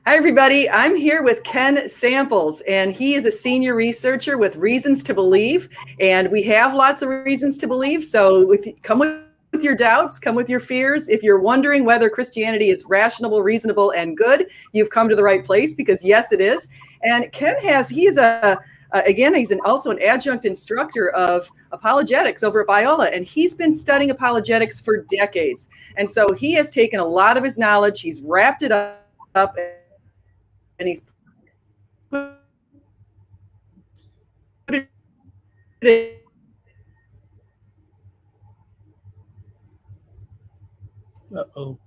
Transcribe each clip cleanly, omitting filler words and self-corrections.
Hi, everybody. I'm here with Ken Samples, and he is a senior researcher with Reasons to Believe. And we have lots of reasons to believe. So come with your doubts, come with your fears. If you're wondering whether Christianity is rational, reasonable, and good, you've come to the right place, because yes, it is. And Ken he's also an adjunct instructor of apologetics over at Biola, and he's been studying apologetics for decades. And so he has taken a lot of his knowledge, he's wrapped it up, and he's put it Uh-oh.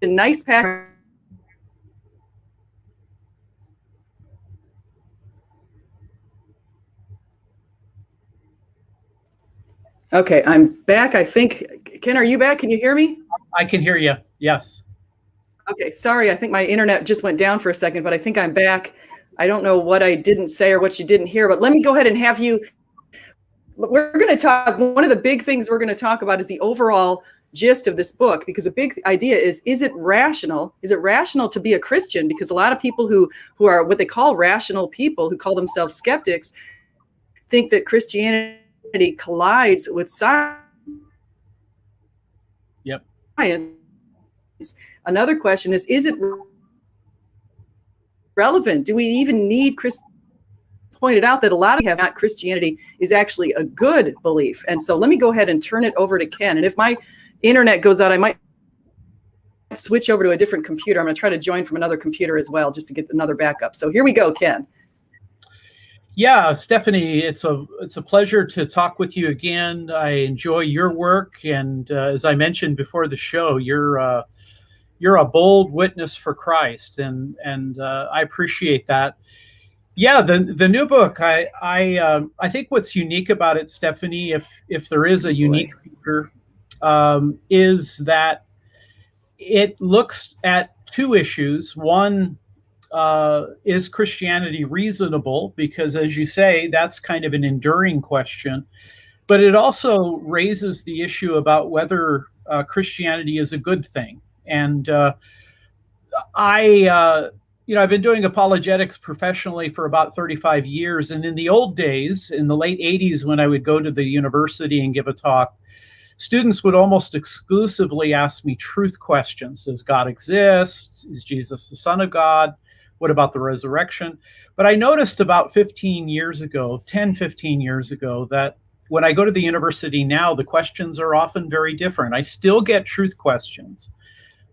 a nice pack. Okay, I'm back. I think, Ken, are you back? Can you hear me? I can hear you. Yes. Okay, sorry. I think my internet just went down for a second, but I think I'm back. I don't know what I didn't say or what you didn't hear, but let me go ahead and have you. We're going to talk. One of the big things we're going to talk about is the overall gist of this book, because a big idea is it rational? Is it rational to be a Christian? Because a lot of people who are what they call rational people, who call themselves skeptics, think that Christianity collides with science. Yep. Another question is it relevant? Do we even need Christianity? Pointed out that a lot of have not Christianity is actually a good belief. And so let me go ahead and turn it over to Ken. And if my internet goes out, I might switch over to a different computer. I'm going to try to join from another computer as well, just to get another backup. So here we go, Ken. Yeah, Stephanie, it's a pleasure to talk with you again. I enjoy your work, and as I mentioned before the show, you're a bold witness for Christ, and I appreciate that. Yeah, the new book. I think what's unique about it, Stephanie, if there is a unique feature, is that it looks at two issues. One, is Christianity reasonable? Because, as you say, that's kind of an enduring question. But it also raises the issue about whether Christianity is a good thing. And I've been doing apologetics professionally for about 35 years. And in the old days, in the late 80s, when I would go to the university and give a talk, students would almost exclusively ask me truth questions. Does God exist? Is Jesus the Son of God? What about the resurrection? But I noticed about 15 years ago, that when I go to the university now, the questions are often very different. I still get truth questions,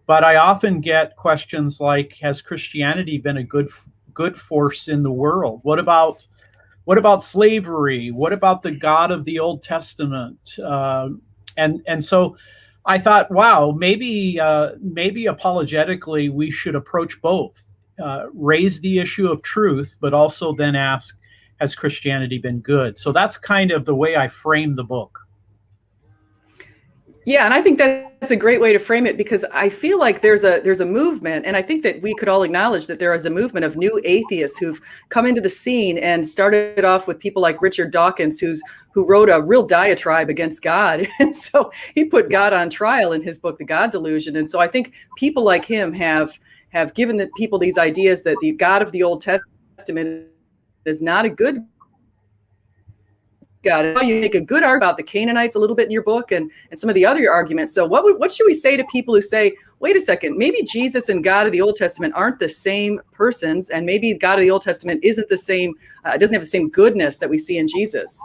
but I often get questions like, has Christianity been a good force in the world? What about slavery? What about the God of the Old Testament? And so I thought, wow, maybe apologetically we should approach both, raise the issue of truth, but also then ask, has Christianity been good? So that's kind of the way I frame the book. Yeah, and I think that's a great way to frame it, because I feel like there's a movement, and I think that we could all acknowledge that there is a movement of new atheists who've come into the scene, and started off with people like Richard Dawkins, who wrote a real diatribe against God. And so he put God on trial in his book, The God Delusion. And so I think people like him have given the people these ideas that the God of the Old Testament is not a good God. You make a good argument about the Canaanites a little bit in your book, and some of the other arguments. So what should we say to people who say, wait a second, maybe Jesus and God of the Old Testament aren't the same persons, and maybe God of the Old Testament isn't the same, doesn't have the same goodness that we see in Jesus?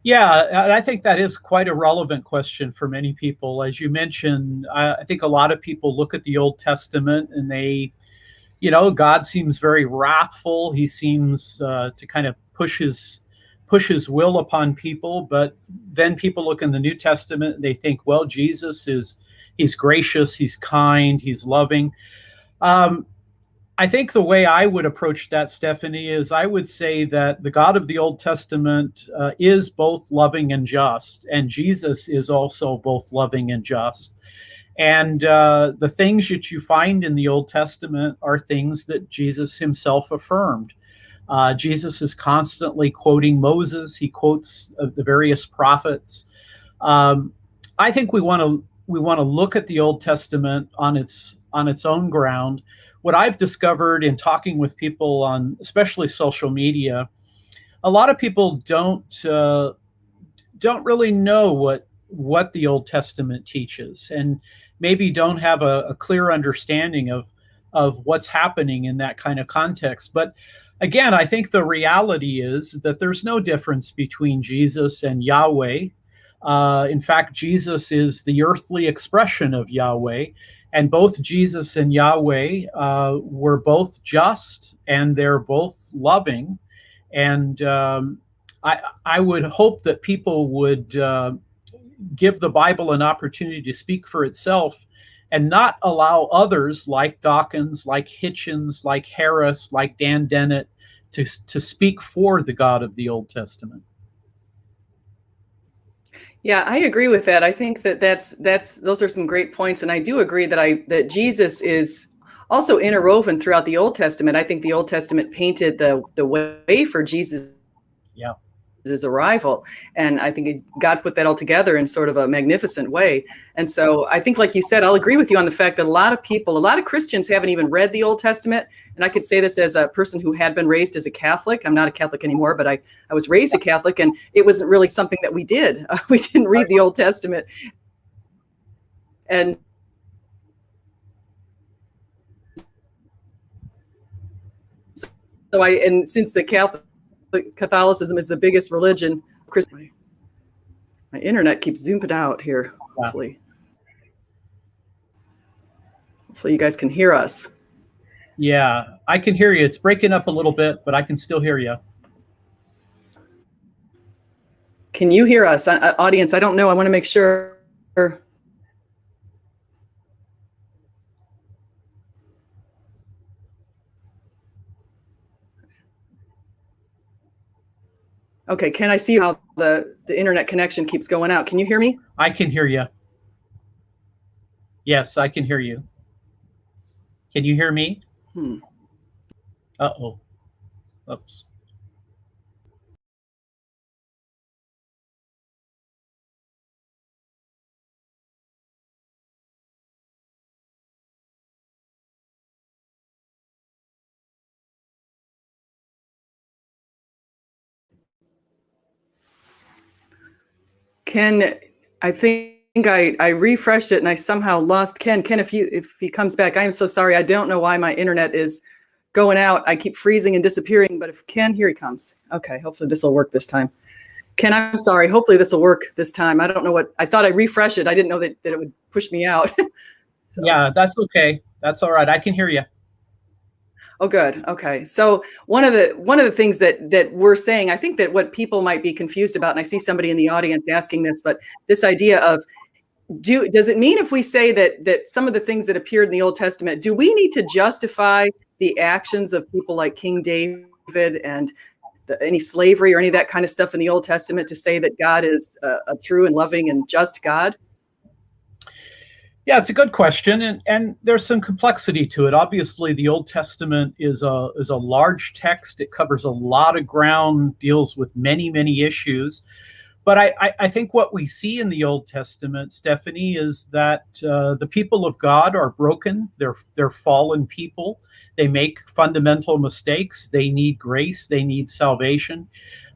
Yeah, I think that is quite a relevant question for many people. As you mentioned, I think a lot of people look at the Old Testament and they, God seems very wrathful. He seems to kind of push his will upon people. But then people look in the New Testament and they think, well, Jesus he's gracious, he's kind, he's loving. I think the way I would approach that, Stephanie, is I would say that the God of the Old Testament is both loving and just, and Jesus is also both loving and just. And the things that you find in the Old Testament are things that Jesus himself affirmed. Jesus is constantly quoting Moses. He quotes the various prophets. I think we want to look at the Old Testament on its own ground. What I've discovered in talking with people on, especially social media, a lot of people don't really know what the Old Testament teaches, and maybe don't have a clear understanding of what's happening in that kind of context. But again, I think the reality is that there's no difference between Jesus and Yahweh. In fact, Jesus is the earthly expression of Yahweh, and both Jesus and Yahweh were both just, and they're both loving. And I would hope that people would give the Bible an opportunity to speak for itself, and not allow others like Dawkins, like Hitchens, like Harris, like Dan Dennett to speak for the God of the Old Testament. Yeah, I agree with that. I think that those are some great points, and I do agree that Jesus is also interwoven throughout the Old Testament. I think the Old Testament painted the way for Jesus' Yeah. arrival, and I think God put that all together in sort of a magnificent way. And so I think, like you said, I'll agree with you on the fact that a lot of Christians haven't even read the Old Testament. And I could say this as a person who had been raised as a Catholic. I'm not a Catholic anymore, but I was raised a Catholic, and it wasn't really something that we did. We didn't read the Old Testament. And so and since Catholicism is the biggest religion, my internet keeps zooming out here. Hopefully you guys can hear us. Yeah, I can hear you. It's breaking up a little bit, but I can still hear you. Can you hear us, audience? I don't know. I want to make sure. Okay, can I see how the internet connection keeps going out? Can you hear me? I can hear you. Yes, I can hear you. Can you hear me? Uh-oh. Oops. Ken, I think I refreshed it and I somehow lost Ken. Ken, if he comes back, I am so sorry. I don't know why my internet is going out. I keep freezing and disappearing, but if Ken, here he comes. Okay, hopefully this will work this time. Ken, I'm sorry. Hopefully this will work this time. I don't know I thought I refreshed it. I didn't know that it would push me out. So. Yeah, that's okay. That's all right. I can hear you. Oh, good. Okay. So one of the things that we're saying, I think that what people might be confused about, and I see somebody in the audience asking this, but this idea of does it mean if we say that some of the things that appeared in the Old Testament, do we need to justify the actions of people like King David and any slavery or any of that kind of stuff in the Old Testament to say that God is a true and loving and just God? Yeah, it's a good question, and there's some complexity to it. Obviously, the Old Testament is a large text. It covers a lot of ground, deals with many, many issues. But I think what we see in the Old Testament, Stephanie, is that the people of God are broken. They're fallen people. They make fundamental mistakes. They need grace. They need salvation.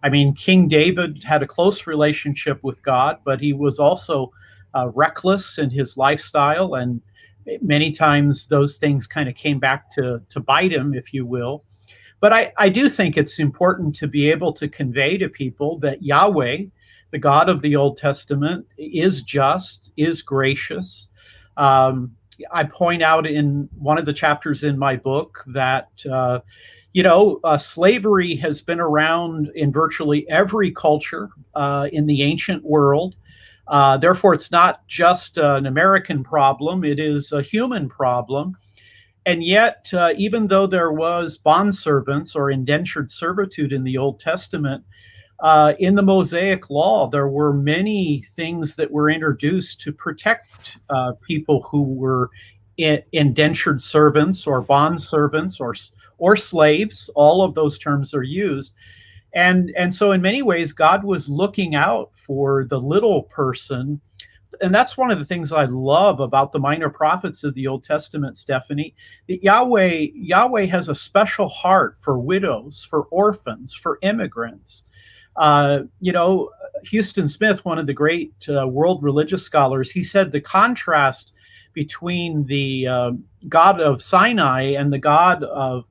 I mean, King David had a close relationship with God, but he was also reckless in his lifestyle, and many times those things kind of came back to bite him, if you will. But I do think it's important to be able to convey to people that Yahweh, the God of the Old Testament, is just, is gracious. I point out in one of the chapters in my book that slavery has been around in virtually every culture in the ancient world. Therefore, it's not just an American problem, it is a human problem. And yet, even though there was bondservants or indentured servitude in the Old Testament, In the Mosaic Law, there were many things that were introduced to protect people who were indentured servants or bond servants or slaves. All of those terms are used. And so in many ways, God was looking out for the little person. And that's one of the things I love about the minor prophets of the Old Testament, Stephanie. That Yahweh has a special heart for widows, for orphans, for immigrants. Houston Smith, one of the great world religious scholars, he said the contrast between the God of Sinai and the God of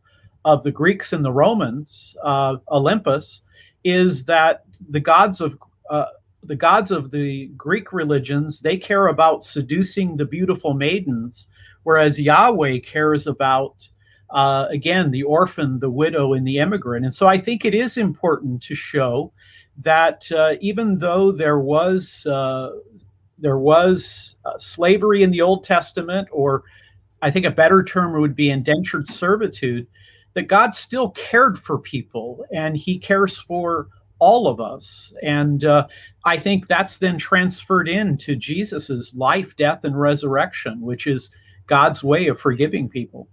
the Greeks and the Romans, Olympus, is that the gods of the Greek religions, they care about seducing the beautiful maidens, whereas Yahweh cares about, again, the orphan, the widow, and the immigrant. And so I think it is important to show that even though there was slavery in the Old Testament, or I think a better term would be indentured servitude, that God still cared for people, and he cares for all of us. And I think that's then transferred into Jesus's life, death, and resurrection, which is God's way of forgiving people.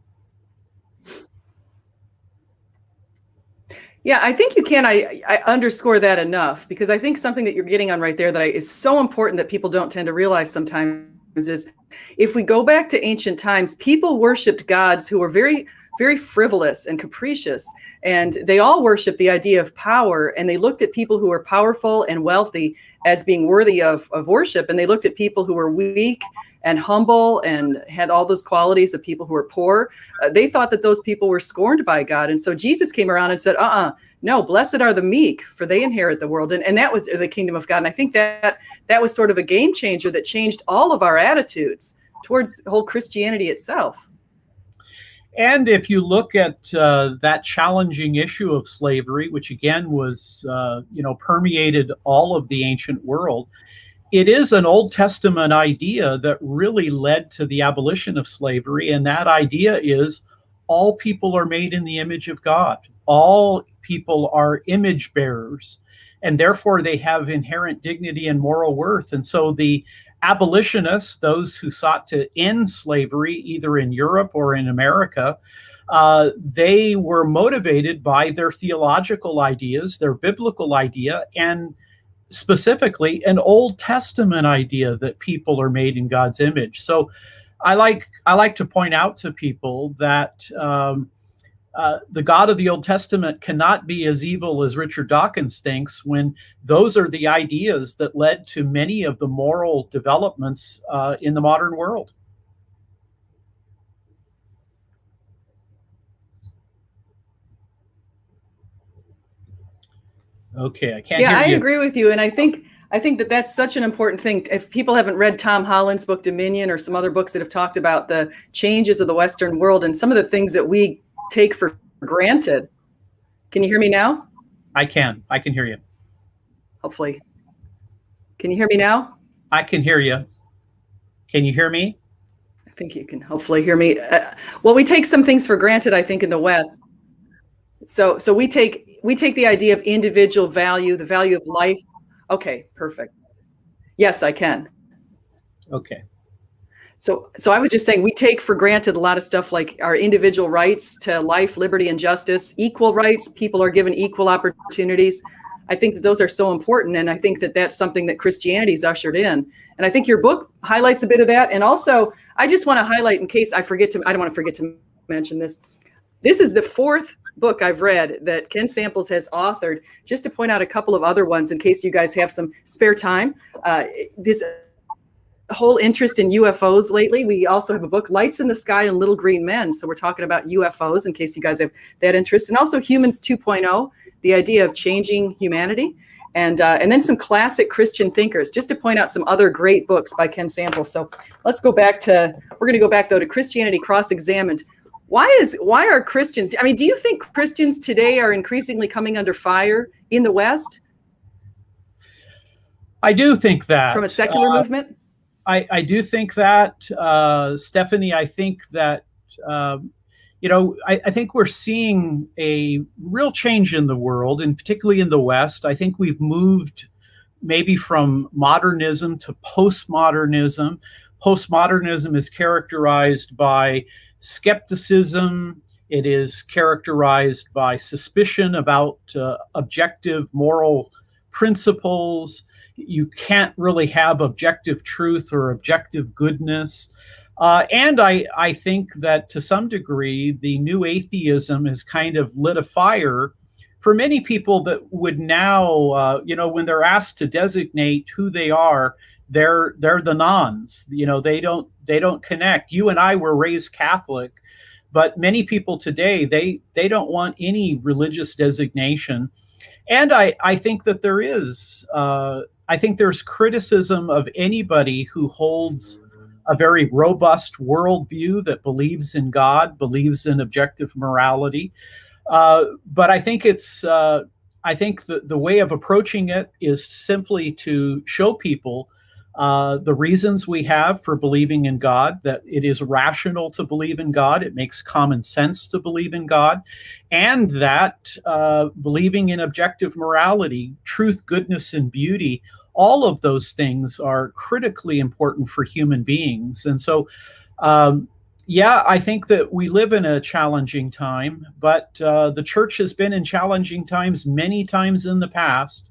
Yeah, I think you can. I underscore that enough, because I think something that you're getting on right there that is so important that people don't tend to realize sometimes is, if we go back to ancient times, people worshipped gods who were very, very frivolous and capricious, and they all worshiped the idea of power, and they looked at people who were powerful and wealthy as being worthy of worship, and they looked at people who were weak and humble and had all those qualities of people who were poor. They thought that those people were scorned by God. And so Jesus came around and said, no, blessed are the meek, for they inherit the world. And that was the kingdom of God. And I think that was sort of a game changer that changed all of our attitudes towards the whole Christianity itself. And if you look at that challenging issue of slavery, which again was, permeated all of the ancient world, it is an Old Testament idea that really led to the abolition of slavery. And that idea is all people are made in the image of God. All people are image bearers, and therefore they have inherent dignity and moral worth. And so the abolitionists, those who sought to end slavery, either in Europe or in America, they were motivated by their theological ideas, their biblical idea, and specifically an Old Testament idea that people are made in God's image. So I like to point out to people that the God of the Old Testament cannot be as evil as Richard Dawkins thinks, when those are the ideas that led to many of the moral developments in the modern world. Okay, I can't hear you. Yeah, I agree with you. And I think that that's such an important thing. If people haven't read Tom Holland's book, Dominion, or some other books that have talked about the changes of the Western world and some of the things that we take for granted. Can you hear me now? I can hear you. Hopefully. Can you hear me now? I can hear you. Can you hear me? I think you can hopefully hear me. Well, we take some things for granted, I think, in the West. So we take the idea of individual value, the value of life. Okay, perfect. Yes, I can. Okay. So I was just saying, we take for granted a lot of stuff like our individual rights to life, liberty, and justice, equal rights. People are given equal opportunities. I think that those are so important. And I think that that's something that Christianity's ushered in. And I think your book highlights a bit of that. And also, I just want to highlight, in case I don't want to forget to mention this. This is the fourth book I've read that Ken Samples has authored, just to point out a couple of other ones in case you guys have some spare time. This whole interest in UFOs lately. We also have a book, Lights in the Sky and Little Green Men. So we're talking about UFOs in case you guys have that interest. And also Humans 2.0, the idea of changing humanity. And then some classic Christian thinkers, just to point out some other great books by Ken Samples. So we're going to go back though to Christianity Cross-Examined. Why are Christians, I mean, do you think Christians today are increasingly coming under fire in the West? I do think that. From a secular movement? I do think that, Stephanie. I think that, I think we're seeing a real change in the world, and particularly in the West. I think we've moved maybe from modernism to postmodernism. Postmodernism is characterized by skepticism. It is characterized by suspicion about objective moral principles. You can't really have objective truth or objective goodness. And I think that to some degree, the new atheism has kind of lit a fire for many people that would now, when they're asked to designate who they are, they're the nons. They don't connect. You and I were raised Catholic, but many people today, they don't want any religious designation. And I think that there is, I think there's criticism of anybody who holds a very robust worldview that believes in God, believes in objective morality. But I think I think the way of approaching it is simply to show people the reasons we have for believing in God, that it is rational to believe in God, it makes common sense to believe in God, and that believing in objective morality, truth, goodness, and beauty, all of those things are critically important for human beings. And so, I think that we live in a challenging time, but the church has been in challenging times many times in the past.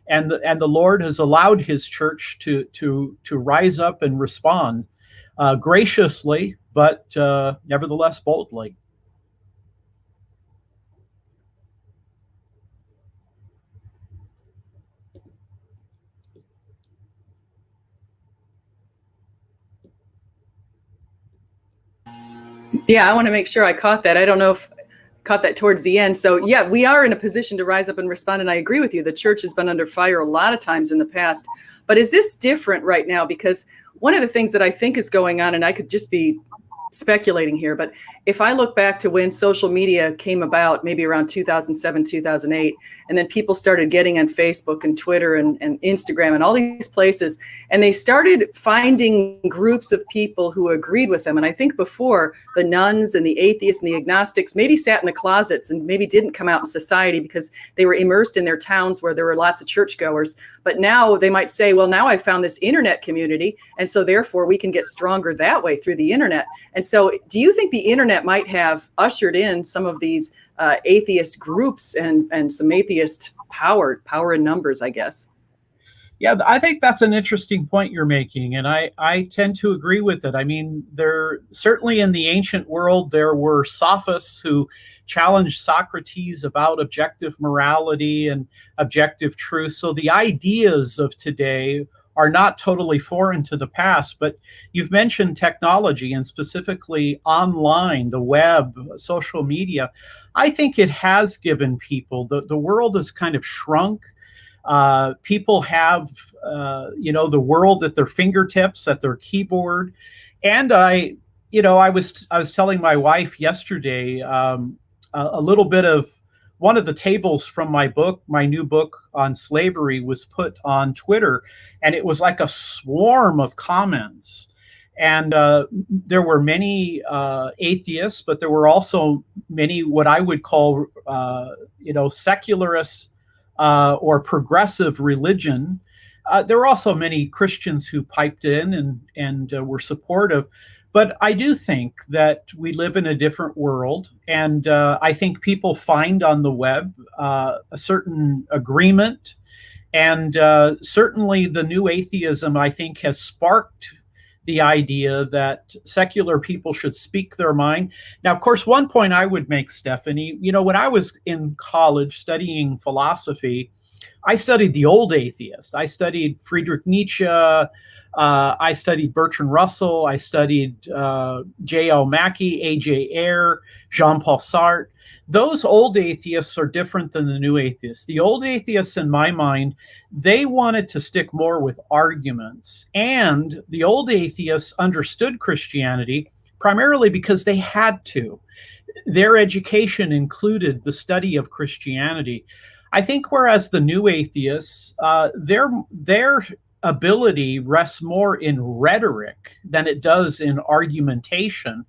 And the Lord has allowed his church to rise up and respond graciously, but nevertheless boldly. Yeah, I want to make sure I caught that. I don't know if I caught that towards the end. So yeah, we are in a position to rise up and respond. And I agree with you. The church has been under fire a lot of times in the past. But is this different right now? Because one of the things that I think is going on, and I could just be speculating here, but if I look back to when social media came about, maybe around 2007, 2008, and then people started getting on Facebook and Twitter and Instagram and all these places, and they started finding groups of people who agreed with them. And I think before, the nuns and the atheists and the agnostics maybe sat in the closets and maybe didn't come out in society because they were immersed in their towns where there were lots of churchgoers. But now they might say, well, now I found this internet community, and so therefore we can get stronger that way through the internet. And so do you think the internet might have ushered in some of these atheist groups and some atheist power in numbers, I guess? Yeah, I think that's an interesting point you're making, and I tend to agree with it. I mean, there certainly in the ancient world, there were sophists who challenged Socrates about objective morality and objective truth. So the ideas of today are not totally foreign to the past, but you've mentioned technology and specifically online, the web, social media. I think it has given people, the world has kind of shrunk. People have, the world at their fingertips, at their keyboard. And I was telling my wife yesterday a little bit of one of the tables from my book, my new book on slavery, was put on Twitter, and it was like a swarm of comments. And there were many atheists, but there were also many what I would call, secularists or progressive religion. There were also many Christians who piped in and were supportive. But I do think that we live in a different world, and I think people find on the web a certain agreement, and certainly the new atheism, I think, has sparked the idea that secular people should speak their mind. Now, of course, one point I would make, Stephanie, when I was in college studying philosophy, I studied the old atheists. I studied Friedrich Nietzsche. I studied Bertrand Russell. I studied J.L. Mackie, A.J. Ayer, Jean-Paul Sartre. Those old atheists are different than the new atheists. The old atheists, in my mind, they wanted to stick more with arguments. And the old atheists understood Christianity primarily because they had to. Their education included the study of Christianity. I think whereas the new atheists, their ability rests more in rhetoric than it does in argumentation.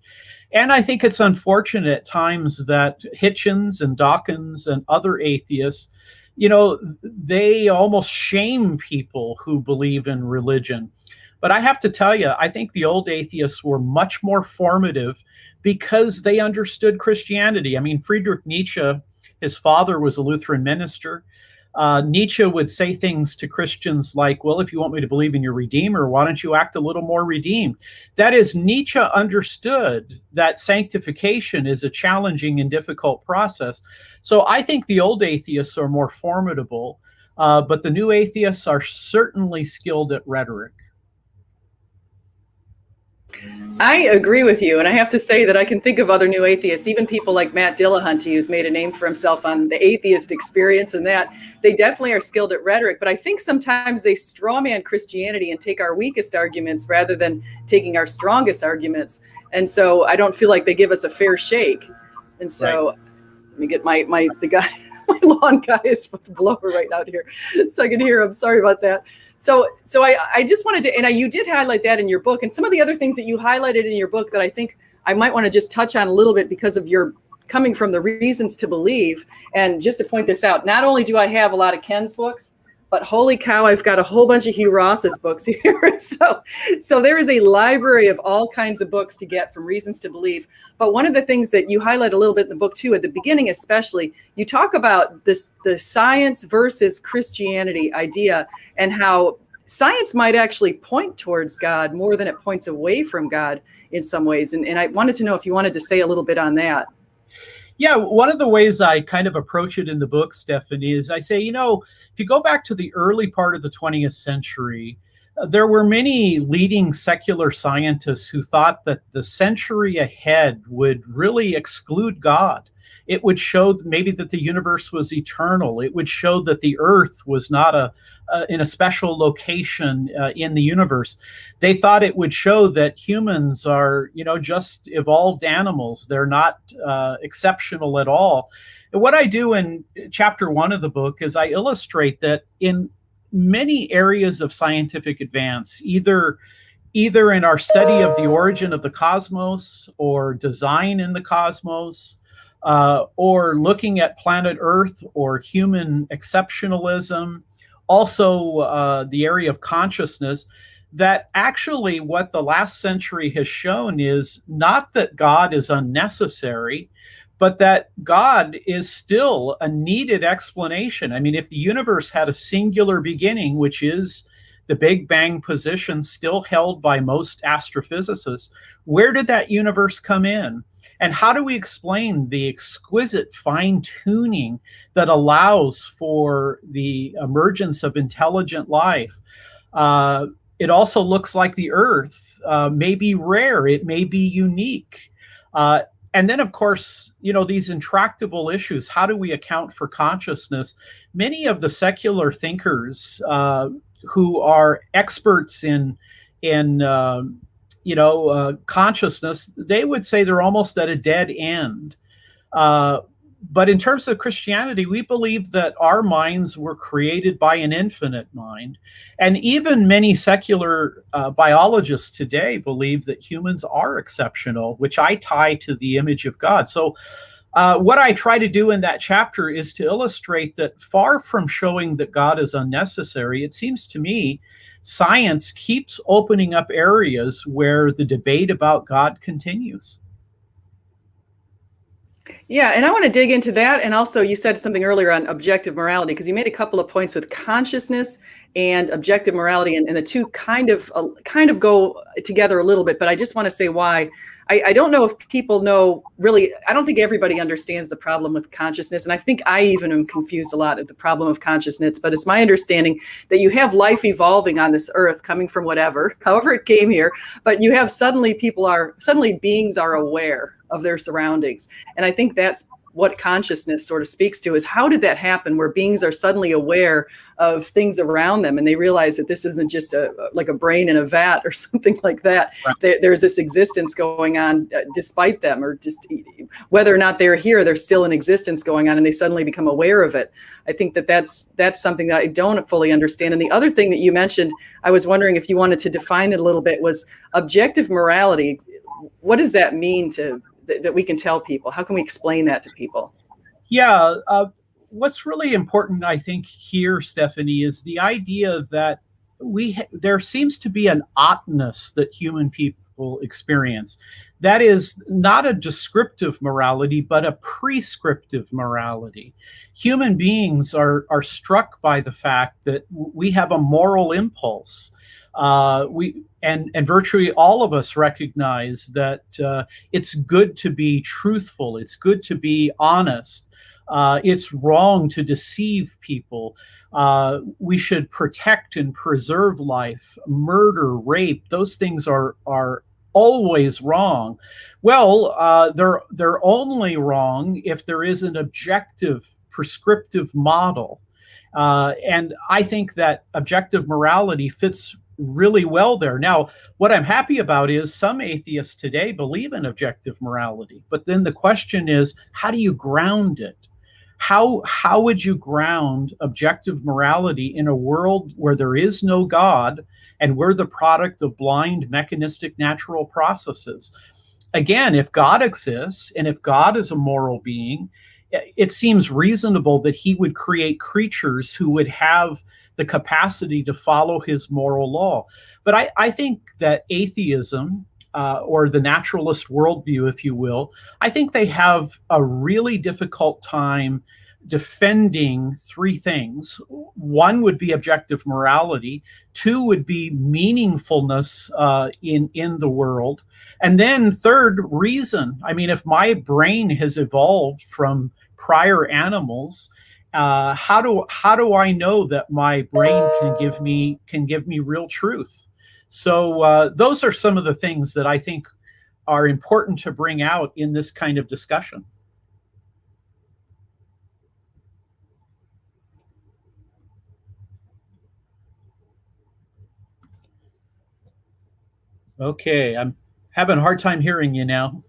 And I think it's unfortunate at times that Hitchens and Dawkins and other atheists, they almost shame people who believe in religion. But I have to tell you, I think the old atheists were much more formative because they understood Christianity. I mean, Friedrich Nietzsche, his father was a Lutheran minister. Nietzsche would say things to Christians like, well, if you want me to believe in your Redeemer, why don't you act a little more redeemed? That is, Nietzsche understood that sanctification is a challenging and difficult process. So I think the old atheists are more formidable, but the new atheists are certainly skilled at rhetoric. I agree with you. And I have to say that I can think of other new atheists, even people like Matt Dillahunty, who's made a name for himself on the atheist experience, and that they definitely are skilled at rhetoric. But I think sometimes they strawman Christianity and take our weakest arguments rather than taking our strongest arguments. And so I don't feel like they give us a fair shake. And so Let me get the guy, my lawn guy is with the blower right out here, so I can hear him. Sorry about that. So I just wanted to, and you did highlight that in your book, and some of the other things that you highlighted in your book that I think I might want to just touch on a little bit because of your coming from the reasons to believe. And just to point this out, not only do I have a lot of Ken's books, but holy cow, I've got a whole bunch of Hugh Ross's books here. So there is a library of all kinds of books to get from reasons to believe. But one of the things that you highlight a little bit in the book too, at the beginning especially, you talk about the science versus Christianity idea and how science might actually point towards God more than it points away from God in some ways. And I wanted to know if you wanted to say a little bit on that. Yeah, one of the ways I kind of approach it in the book, Stephanie, is I say, if you go back to the early part of the 20th century, there were many leading secular scientists who thought that the century ahead would really exclude God. It would show maybe that the universe was eternal. It would show that the earth was not in a special location in the universe. They thought it would show that humans are, just evolved animals. They're not exceptional at all. And what I do in chapter 1 of the book is I illustrate that in many areas of scientific advance, either in our study of the origin of the cosmos or design in the cosmos, or looking at planet Earth or human exceptionalism, also the area of consciousness, that actually what the last century has shown is not that God is unnecessary, but that God is still a needed explanation. I mean, if the universe had a singular beginning, which is the Big Bang position still held by most astrophysicists, where did that universe come in? And how do we explain the exquisite fine-tuning that allows for the emergence of intelligent life? It also looks like the Earth may be rare. It may be unique. And then, of course, these intractable issues. How do we account for consciousness? Many of the secular thinkers who are experts in consciousness, they would say they're almost at a dead end. But in terms of Christianity, we believe that our minds were created by an infinite mind. And even many secular biologists today believe that humans are exceptional, which I tie to the image of God. So what I try to do in that chapter is to illustrate that far from showing that God is unnecessary, it seems to me science keeps opening up areas where the debate about God continues. Yeah, and I want to dig into that. And also, you said something earlier on objective morality, because you made a couple of points with consciousness and objective morality, and the two kind of go together a little bit. But I just want to say why. I don't know if people know really. I don't think everybody understands the problem with consciousness, and I think I even am confused a lot at the problem of consciousness. But it's my understanding that you have life evolving on this earth, coming from however it came here. But you have suddenly beings are aware of their surroundings, and I think that's what consciousness sort of speaks to, is how did that happen where beings are suddenly aware of things around them and they realize that this isn't just like a brain in a vat or something like that. Right. There's this existence going on despite them, or just whether or not they're here, there's still an existence going on and they suddenly become aware of it. I think that's something that I don't fully understand. And the other thing that you mentioned, I was wondering if you wanted to define it a little bit, was objective morality. what does that mean that we can tell people? How can we explain that to people? Yeah, what's really important, I think, here, Stephanie, is the idea that there seems to be an oughtness that human people experience. That is not a descriptive morality, but a prescriptive morality. Human beings are struck by the fact that we have a moral impulse. And virtually all of us recognize that it's good to be truthful. It's good to be honest. It's wrong to deceive people. We should protect and preserve life. Murder, rape, those things are always wrong. Well, they're only wrong if there is an objective, prescriptive model. And I think that objective morality fits really well there. Now, what I'm happy about is some atheists today believe in objective morality, but then the question is, how do you ground it? How would you ground objective morality in a world where there is no God and we're the product of blind mechanistic natural processes? Again, if God exists and if God is a moral being, it seems reasonable that he would create creatures who would have the capacity to follow his moral law. But I think that atheism, or the naturalist worldview, if you will, I think they have a really difficult time defending three things. One would be objective morality. Two would be meaningfulness in the world. And then third, reason. I mean, if my brain has evolved from prior animals, how do I know that my brain can give me real truth? So those are some of the things that I think are important to bring out in this kind of discussion. Okay, I'm having a hard time hearing you now.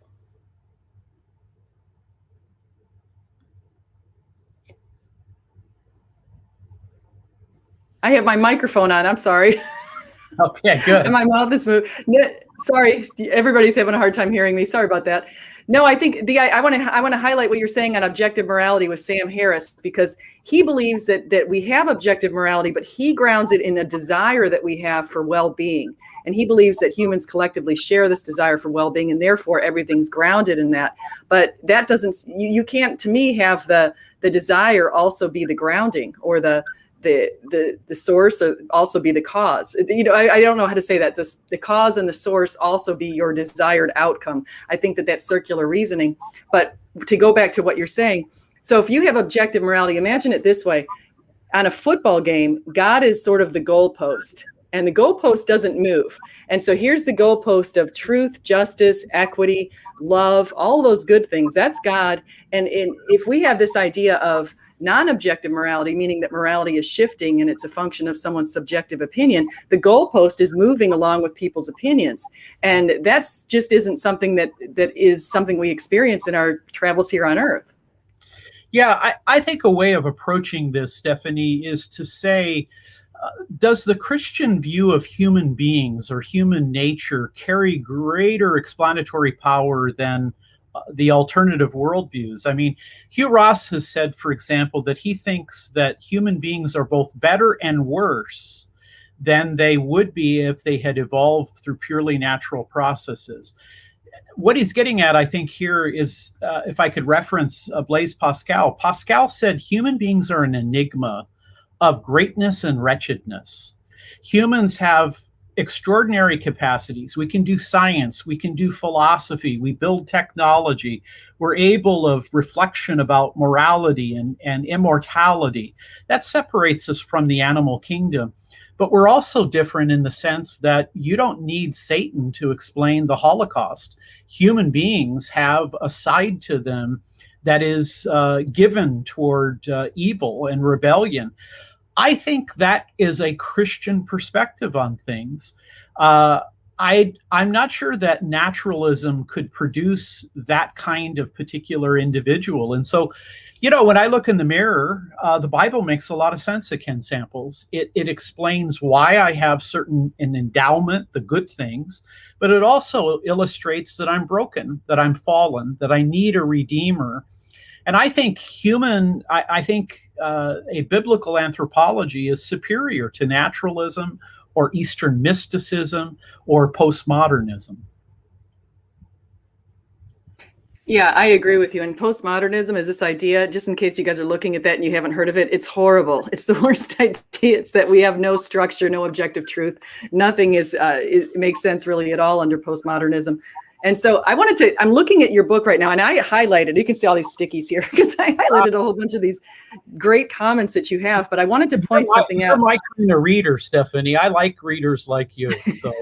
I have my microphone on. I'm sorry. Okay, good. And my mouth is moving. No, sorry, everybody's having a hard time hearing me. Sorry about that. No, I think I want to highlight what you're saying on objective morality with Sam Harris, because he believes that we have objective morality, but he grounds it in a desire that we have for well-being. And he believes that humans collectively share this desire for well-being, and therefore everything's grounded in that. But that doesn't, you can't, to me, have the desire also be the grounding, or the source, or also be the cause. I don't know how to say that. The cause and the source also be your desired outcome. I think that's circular reasoning. But to go back to what you're saying, so if you have objective morality, imagine it this way. On a football game, God is sort of the goalpost, and the goalpost doesn't move. And so here's the goalpost of truth, justice, equity, love, all those good things. That's God. And if we have this idea of non-objective morality, meaning that morality is shifting and it's a function of someone's subjective opinion, the goalpost is moving along with people's opinions. And that's just isn't something that is something we experience in our travels here on Earth. Yeah, I think a way of approaching this, Stephanie, is to say, does the Christian view of human beings or human nature carry greater explanatory power than the alternative worldviews? I mean, Hugh Ross has said, for example, that he thinks that human beings are both better and worse than they would be if they had evolved through purely natural processes. What he's getting at, I think, here is, if I could reference Blaise Pascal. Pascal said human beings are an enigma of greatness and wretchedness. Humans have extraordinary capacities. We can do science, we can do philosophy, we build technology, we're able of reflection about morality and immortality. That separates us from the animal kingdom. But we're also different in the sense that you don't need Satan to explain the Holocaust. Human beings have a side to them that is given toward evil and rebellion. I think that is a Christian perspective on things. I'm not sure that naturalism could produce that kind of particular individual. And so You know, when I look in the mirror, the Bible makes a lot of sense at Ken Samples. It explains why I have an endowment, the good things, but it also illustrates that I'm broken, that I'm fallen, that I need a redeemer. And I think a biblical anthropology is superior to naturalism or Eastern mysticism or postmodernism. Yeah, I agree with you. And postmodernism is this idea, just in case you guys are looking at that and you haven't heard of it, it's horrible. It's the worst idea. It's that we have no structure, no objective truth. Nothing it makes sense really at all under postmodernism. And so I'm looking at your book right now, and I highlighted, you can see all these stickies here because I highlighted a whole bunch of these great comments that you have, but I wanted to point something out. You're my kind of reader, Stephanie. I like readers like you. So.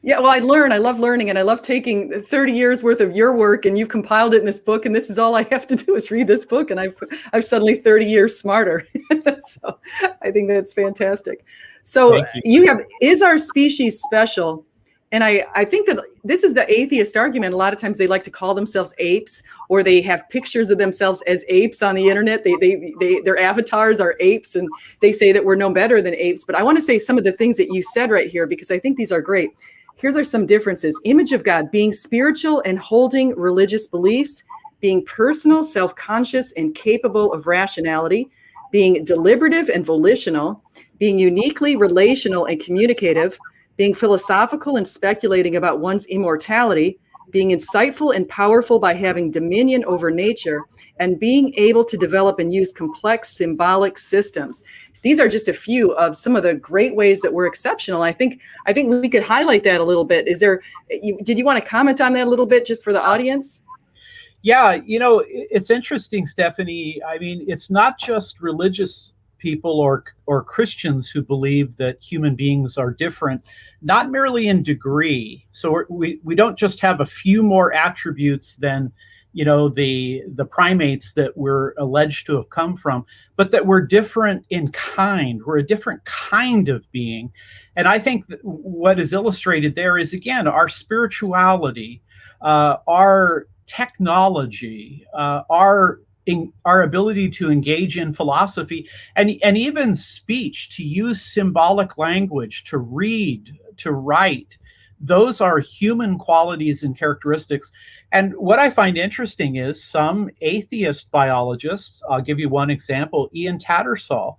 Yeah, well, I love learning, and I love taking 30 years worth of your work, and you've compiled it in this book, and this is all I have to do is read this book, and I've suddenly 30 years smarter. So I think that's fantastic. So you have, is our species special? And I think that this is the atheist argument. A lot of times they like to call themselves apes, or they have pictures of themselves as apes on the internet. Their avatars are apes, and they say that we're no better than apes. But I want to say some of the things that you said right here, because I think these are great. Here's are some differences. Image of God, being spiritual and holding religious beliefs, being personal, self-conscious, and capable of rationality, being deliberative and volitional, being uniquely relational and communicative, being philosophical and speculating about one's immortality, being insightful and powerful by having dominion over nature, and being able to develop and use complex symbolic systems. These are just a few of some of the great ways that we're exceptional. I think we could highlight that a little bit. Did you want to comment on that a little bit just for the audience? Yeah, it's interesting, Stephanie. I mean, it's not just religious people or Christians who believe that human beings are different, not merely in degree. So we don't just have a few more attributes than the primates that we're alleged to have come from, but that we're different in kind. We're a different kind of being. And I think that what is illustrated there is, again, our spirituality, our technology, our ability to engage in philosophy and even speech, to use symbolic language, to read, to write. Those are human qualities and characteristics. And what I find interesting is some atheist biologists, I'll give you one example, Ian Tattersall,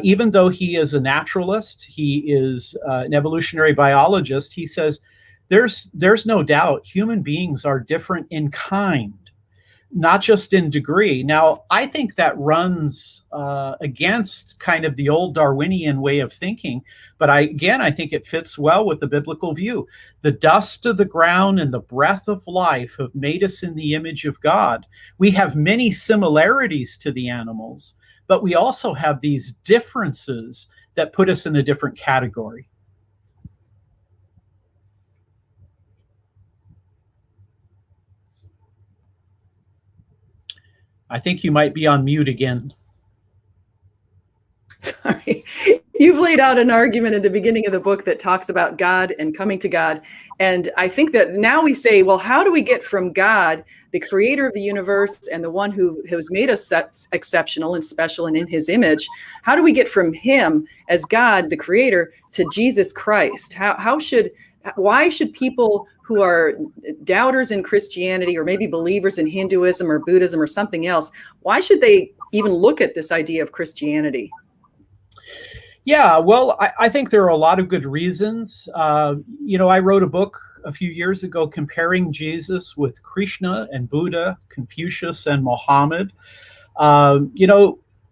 even though he is a naturalist, he is an evolutionary biologist, he says there's no doubt human beings are different in kind, not just in degree. Now, I think that runs against kind of the old Darwinian way of thinking, but I think it fits well with the biblical view. The dust of the ground and the breath of life have made us in the image of God. We have many similarities to the animals, but we also have these differences that put us in a different category. I think you might be on mute again. Sorry. You've laid out an argument at the beginning of the book that talks about God and coming to God. And I think that now we say, well, how do we get from God, the creator of the universe and the one who has made us exceptional and special and in his image? How do we get from him as God, the creator, to Jesus Christ? Why should people who are doubters in Christianity or maybe believers in Hinduism or Buddhism or something else, why should they even look at this idea of Christianity? Yeah, well, I think there are a lot of good reasons. I wrote a book a few years ago comparing Jesus with Krishna and Buddha, Confucius and Muhammad.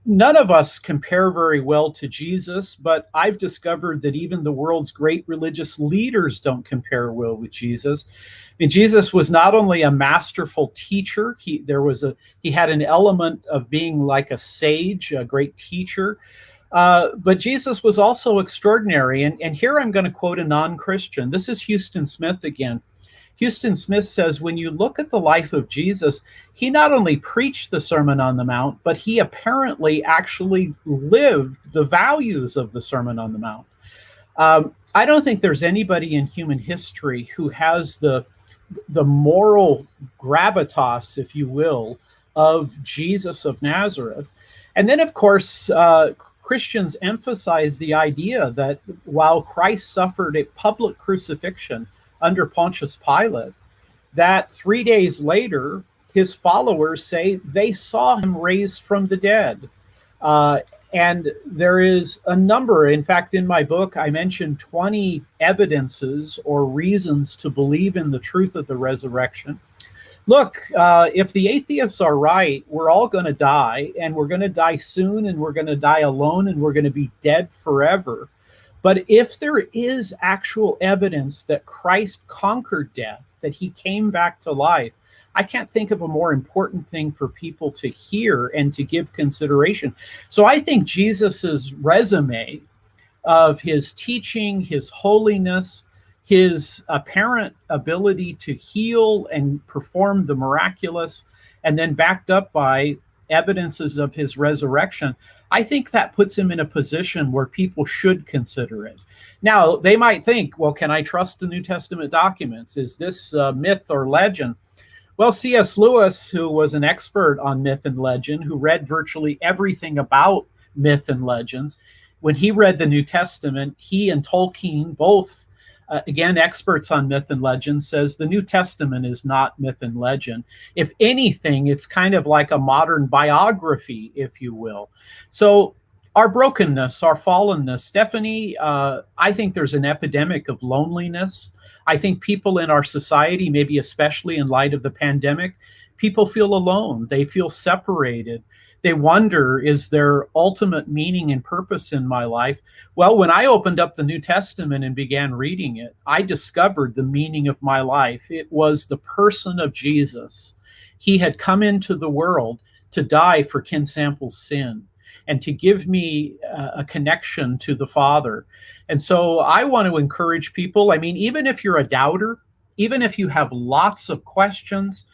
None of us compare very well to Jesus, but I've discovered that even the world's great religious leaders don't compare well with Jesus. I mean, Jesus was not only a masterful teacher, he had an element of being like a sage, a great teacher, but Jesus was also extraordinary. And here I'm going to quote a non-Christian. This is Houston Smith again. Houston Smith says, when you look at the life of Jesus, he not only preached the Sermon on the Mount, but he apparently actually lived the values of the Sermon on the Mount. I don't think there's anybody in human history who has the moral gravitas, if you will, of Jesus of Nazareth. And then, of course, Christians emphasize the idea that while Christ suffered a public crucifixion under Pontius Pilate, that 3 days later, his followers say they saw him raised from the dead. And there is a number. In fact, in my book, I mentioned 20 evidences or reasons to believe in the truth of the resurrection. Look, if the atheists are right, we're all going to die, and we're going to die soon, and we're going to die alone, and we're going to be dead forever. But if there is actual evidence that Christ conquered death, that he came back to life, I can't think of a more important thing for people to hear and to give consideration. So I think Jesus's resume of his teaching, his holiness, his apparent ability to heal and perform the miraculous, and then backed up by evidences of his resurrection, I think that puts him in a position where people should consider it. Now, they might think, well, can I trust the New Testament documents? Is this myth or legend? Well, C.S. Lewis, who was an expert on myth and legend, who read virtually everything about myth and legends, when he read the New Testament, he and Tolkien, both, again, experts on myth and legend, says the New Testament is not myth and legend. If anything, it's kind of like a modern biography, if you will. So our brokenness, our fallenness, Stephanie, I think there's an epidemic of loneliness. I think people in our society, maybe especially in light of the pandemic, people feel alone. They feel separated. They wonder, is there ultimate meaning and purpose in my life? Well, when I opened up the New Testament and began reading it, I discovered the meaning of my life. It was the person of Jesus. He had come into the world to die for Ken Sample's sin and to give me a connection to the Father. And so I want to encourage people. I mean, even if you're a doubter, even if you have lots of questions,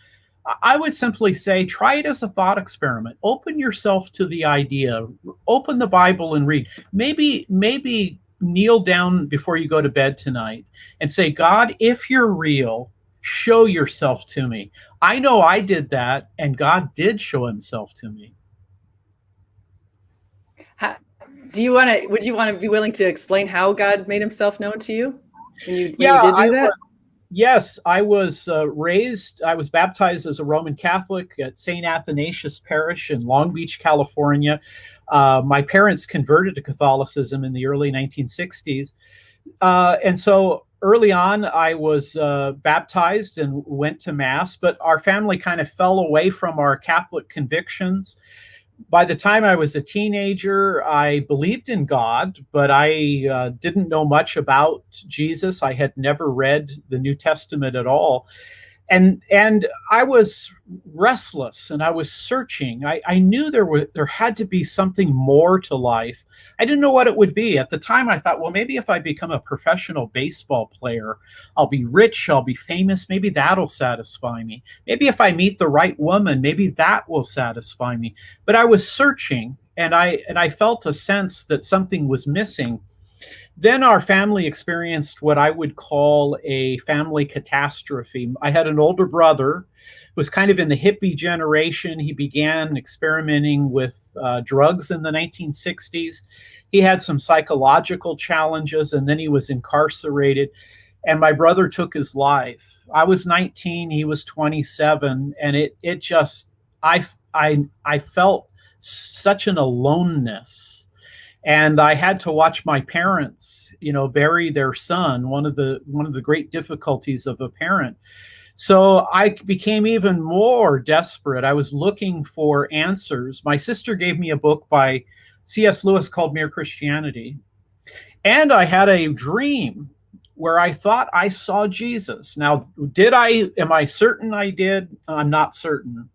I would simply say, try it as a thought experiment. Open yourself to the idea. Open the Bible and read. Maybe kneel down before you go to bed tonight and say, God, if you're real, show yourself to me. I know I did that, and God did show himself to me. Would you want to be willing to explain how God made himself known to you when you did do that? Yes, I was I was baptized as a Roman Catholic at St. Athanasius Parish in Long Beach, California. My parents converted to Catholicism in the early 1960s. And so early on, I was baptized and went to Mass, but our family kind of fell away from our Catholic convictions. By the time I was a teenager, I believed in God, but I didn't know much about Jesus. I had never read the New Testament at all. And I was restless and I was searching. I knew there had to be something more to life. I didn't know what it would be. At the time, I thought, well, maybe if I become a professional baseball player, I'll be rich, I'll be famous, maybe that'll satisfy me. Maybe if I meet the right woman, maybe that will satisfy me. But I was searching, and I felt a sense that something was missing. Then our family experienced what I would call a family catastrophe. I had an older brother who was kind of in the hippie generation. He began experimenting with drugs in the 1960s. He had some psychological challenges, and then he was incarcerated. And my brother took his life. I was 19, he was 27, and I felt such an aloneness. And I had to watch my parents, bury their son, one of the great difficulties of a parent. So I became even more desperate. I was looking for answers. My sister gave me a book by C.S. Lewis called Mere Christianity. And I had a dream where I thought I saw Jesus. Now, am I certain I did? I'm not certain.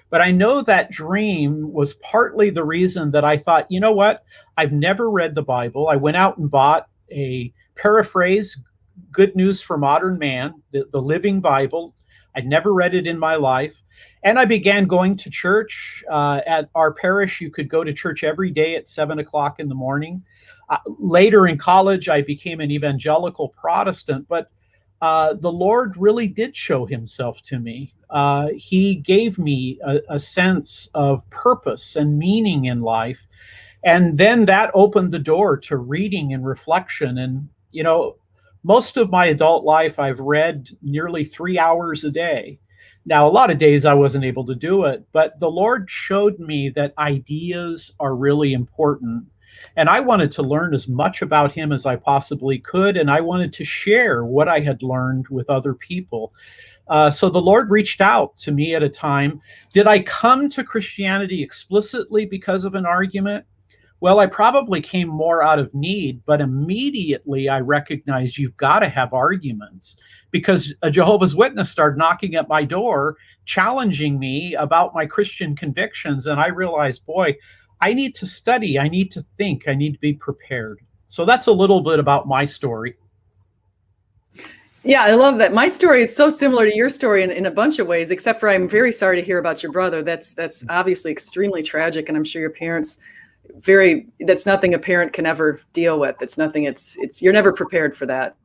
But I know that dream was partly the reason that I thought, you know what? I've never read the Bible. I went out and bought a paraphrase, Good News for Modern Man, the Living Bible. I'd never read it in my life. And I began going to church. At our parish, you could go to church every day at 7 o'clock in the morning. Later in college, I became an evangelical Protestant, but the Lord really did show himself to me. he gave me a sense of purpose and meaning in life. And then that opened the door to reading and reflection. And, most of my adult life, I've read nearly 3 hours a day. Now, a lot of days I wasn't able to do it, but the Lord showed me that ideas are really important. And I wanted to learn as much about him as I possibly could. And I wanted to share what I had learned with other people. So the Lord reached out to me at a time. Did I come to Christianity explicitly because of an argument? Well, I probably came more out of need, but immediately I recognized you've got to have arguments, because a Jehovah's Witness started knocking at my door, challenging me about my Christian convictions. And I realized, boy, I need to study, I need to think, I need to be prepared. So that's a little bit about my story. Yeah, I love that. My story is so similar to your story in a bunch of ways, except for I'm very sorry to hear about your brother. That's obviously extremely tragic, and I'm sure your parents that's nothing a parent can ever deal with. It's nothing, it's you're never prepared for that.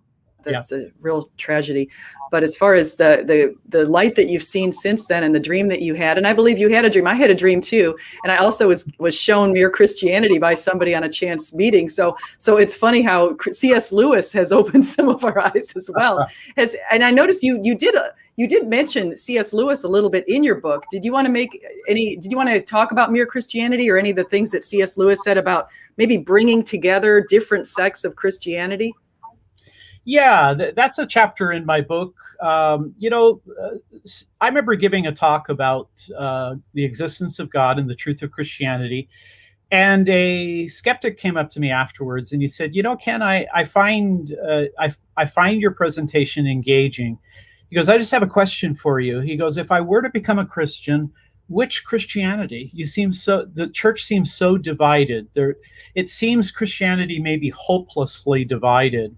That's a real tragedy. But as far as the light that you've seen since then and the dream that you had, and I believe you had a dream. I had a dream too. And I also was shown Mere Christianity by somebody on a chance meeting. So it's funny how C.S. Lewis has opened some of our eyes as well. And I noticed you did mention C.S. Lewis a little bit in your book. Did you want to talk about Mere Christianity or any of the things that C.S. Lewis said about maybe bringing together different sects of Christianity? Yeah, that's a chapter in my book. I remember giving a talk about the existence of God and the truth of Christianity. And a skeptic came up to me afterwards and he said, Ken, I find your presentation engaging. He goes, I just have a question for you. He goes, if I were to become a Christian, which Christianity? The church seems so divided. It seems Christianity may be hopelessly divided.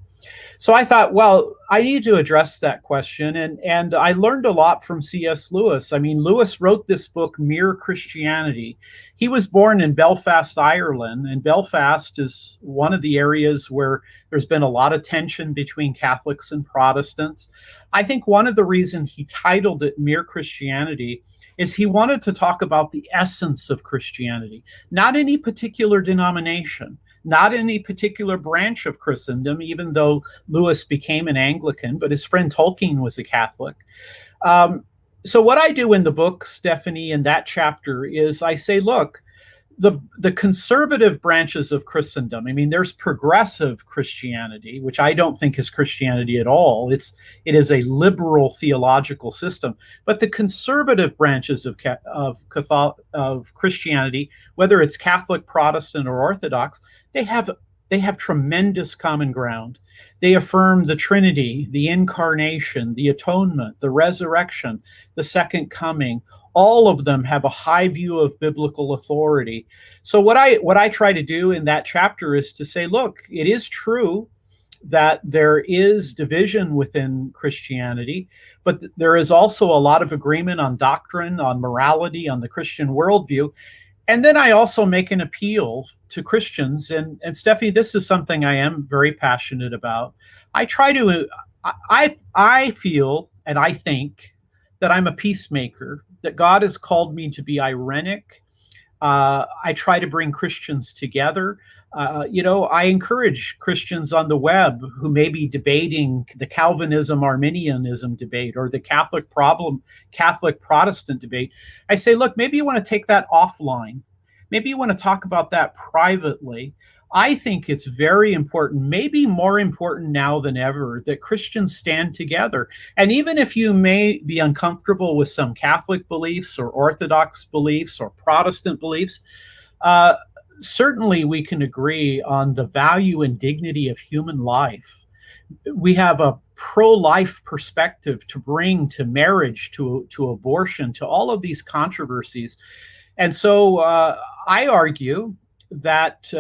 So I thought, well, I need to address that question. And I learned a lot from C.S. Lewis. I mean, Lewis wrote this book, Mere Christianity. He was born in Belfast, Ireland, and Belfast is one of the areas where there's been a lot of tension between Catholics and Protestants. I think one of the reasons he titled it Mere Christianity is he wanted to talk about the essence of Christianity, not any particular denomination, not any particular branch of Christendom, even though Lewis became an Anglican, but his friend Tolkien was a Catholic. So what I do in the book, Stephanie, in that chapter is I say, look, the conservative branches of Christendom, I mean, there's progressive Christianity, which I don't think is Christianity at all. It is a liberal theological system. But the conservative branches of Christianity, whether it's Catholic, Protestant, or Orthodox, they have tremendous common ground. They affirm the Trinity, the Incarnation, the Atonement, the Resurrection, the Second Coming. All of them have a high view of biblical authority. So what I try to do in that chapter is to say, look, it is true that there is division within Christianity, but there is also a lot of agreement on doctrine, on morality, on the Christian worldview. And then I also make an appeal to Christians. And Steffi, this is something I am very passionate about. I feel and I think that I'm a peacemaker, that God has called me to be irenic. I try to bring Christians together. I encourage Christians on the web who may be debating the Calvinism, Arminianism debate or the Catholic Protestant debate. I say, look, maybe you want to take that offline. Maybe you want to talk about that privately. I think it's very important, maybe more important now than ever, that Christians stand together. And even if you may be uncomfortable with some Catholic beliefs or Orthodox beliefs or Protestant beliefs, certainly we can agree on the value and dignity of human life. We have a pro-life perspective to bring to marriage, to abortion, to all of these controversies. And so I argue that,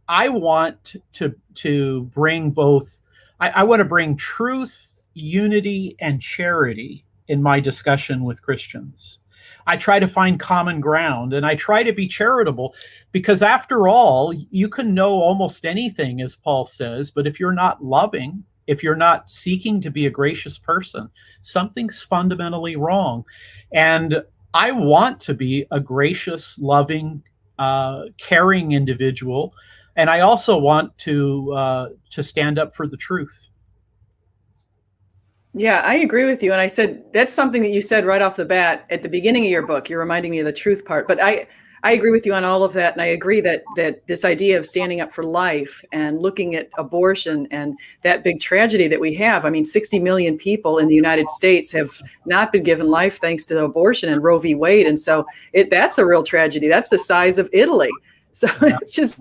I want to bring both, I want to bring truth, unity, and charity in my discussion with Christians. I try to find common ground and I try to be charitable because after all, you can know almost anything, as Paul says, but if you're not loving, if you're not seeking to be a gracious person, something's fundamentally wrong. And I want to be a gracious, loving, caring individual, and I also want to stand up for the truth. Yeah, I agree with you. And I said, that's something that you said right off the bat at the beginning of your book. You're reminding me of the truth part. But I agree with you on all of that. And I agree that this idea of standing up for life and looking at abortion and that big tragedy that we have. I mean, 60 million people in the United States have not been given life thanks to abortion and Roe v. Wade. And so that's a real tragedy. That's the size of Italy. So it's just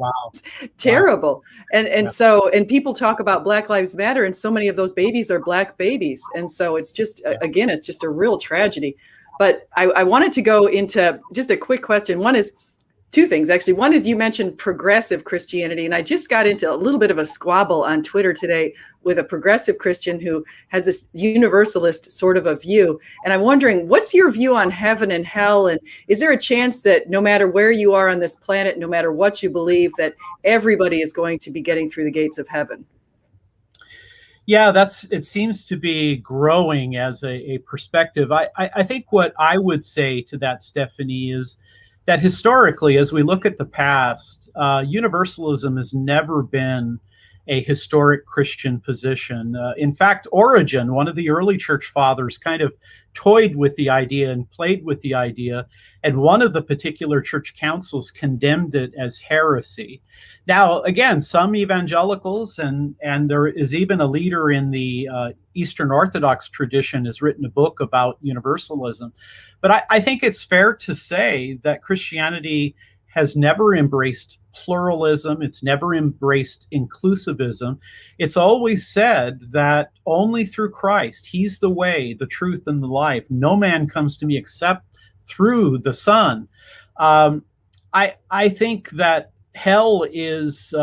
terrible. And people talk about Black Lives Matter, and so many of those babies are Black babies. And so it's just, again, it's just a real tragedy. But I wanted to go into just a quick question. One is two things, actually. One is you mentioned progressive Christianity, and I just got into a little bit of a squabble on Twitter today with a progressive Christian who has this universalist sort of a view. And I'm wondering, what's your view on heaven and hell? And is there a chance that no matter where you are on this planet, no matter what you believe, that everybody is going to be getting through the gates of heaven? Yeah, it seems to be growing as a perspective. I think what I would say to that, Stephanie, is that historically, as we look at the past, universalism has never been a historic Christian position. In fact, Origen, one of the early church fathers, kind of toyed with the idea and played with the idea, and one of the particular church councils condemned it as heresy. Now, again, some evangelicals, and there is even a leader in the Eastern Orthodox tradition, has written a book about universalism. But I think it's fair to say that Christianity has never embraced pluralism. It's never embraced inclusivism. It's always said that only through Christ, he's the way, the truth, and the life. No man comes to me except through the Son. I think that hell is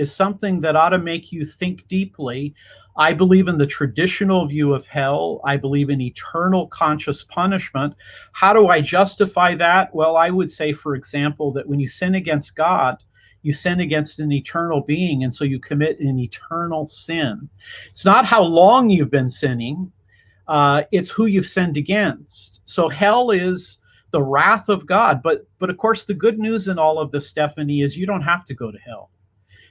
something that ought to make you think deeply. I believe in the traditional view of hell. I believe in eternal conscious punishment. How do I justify that? Well, I would say, for example, that when you sin against God, you sin against an eternal being, and so you commit an eternal sin. It's not how long you've been sinning, it's who you've sinned against. So hell is the wrath of God. But of course, the good news in all of this, Stephanie, is you don't have to go to hell.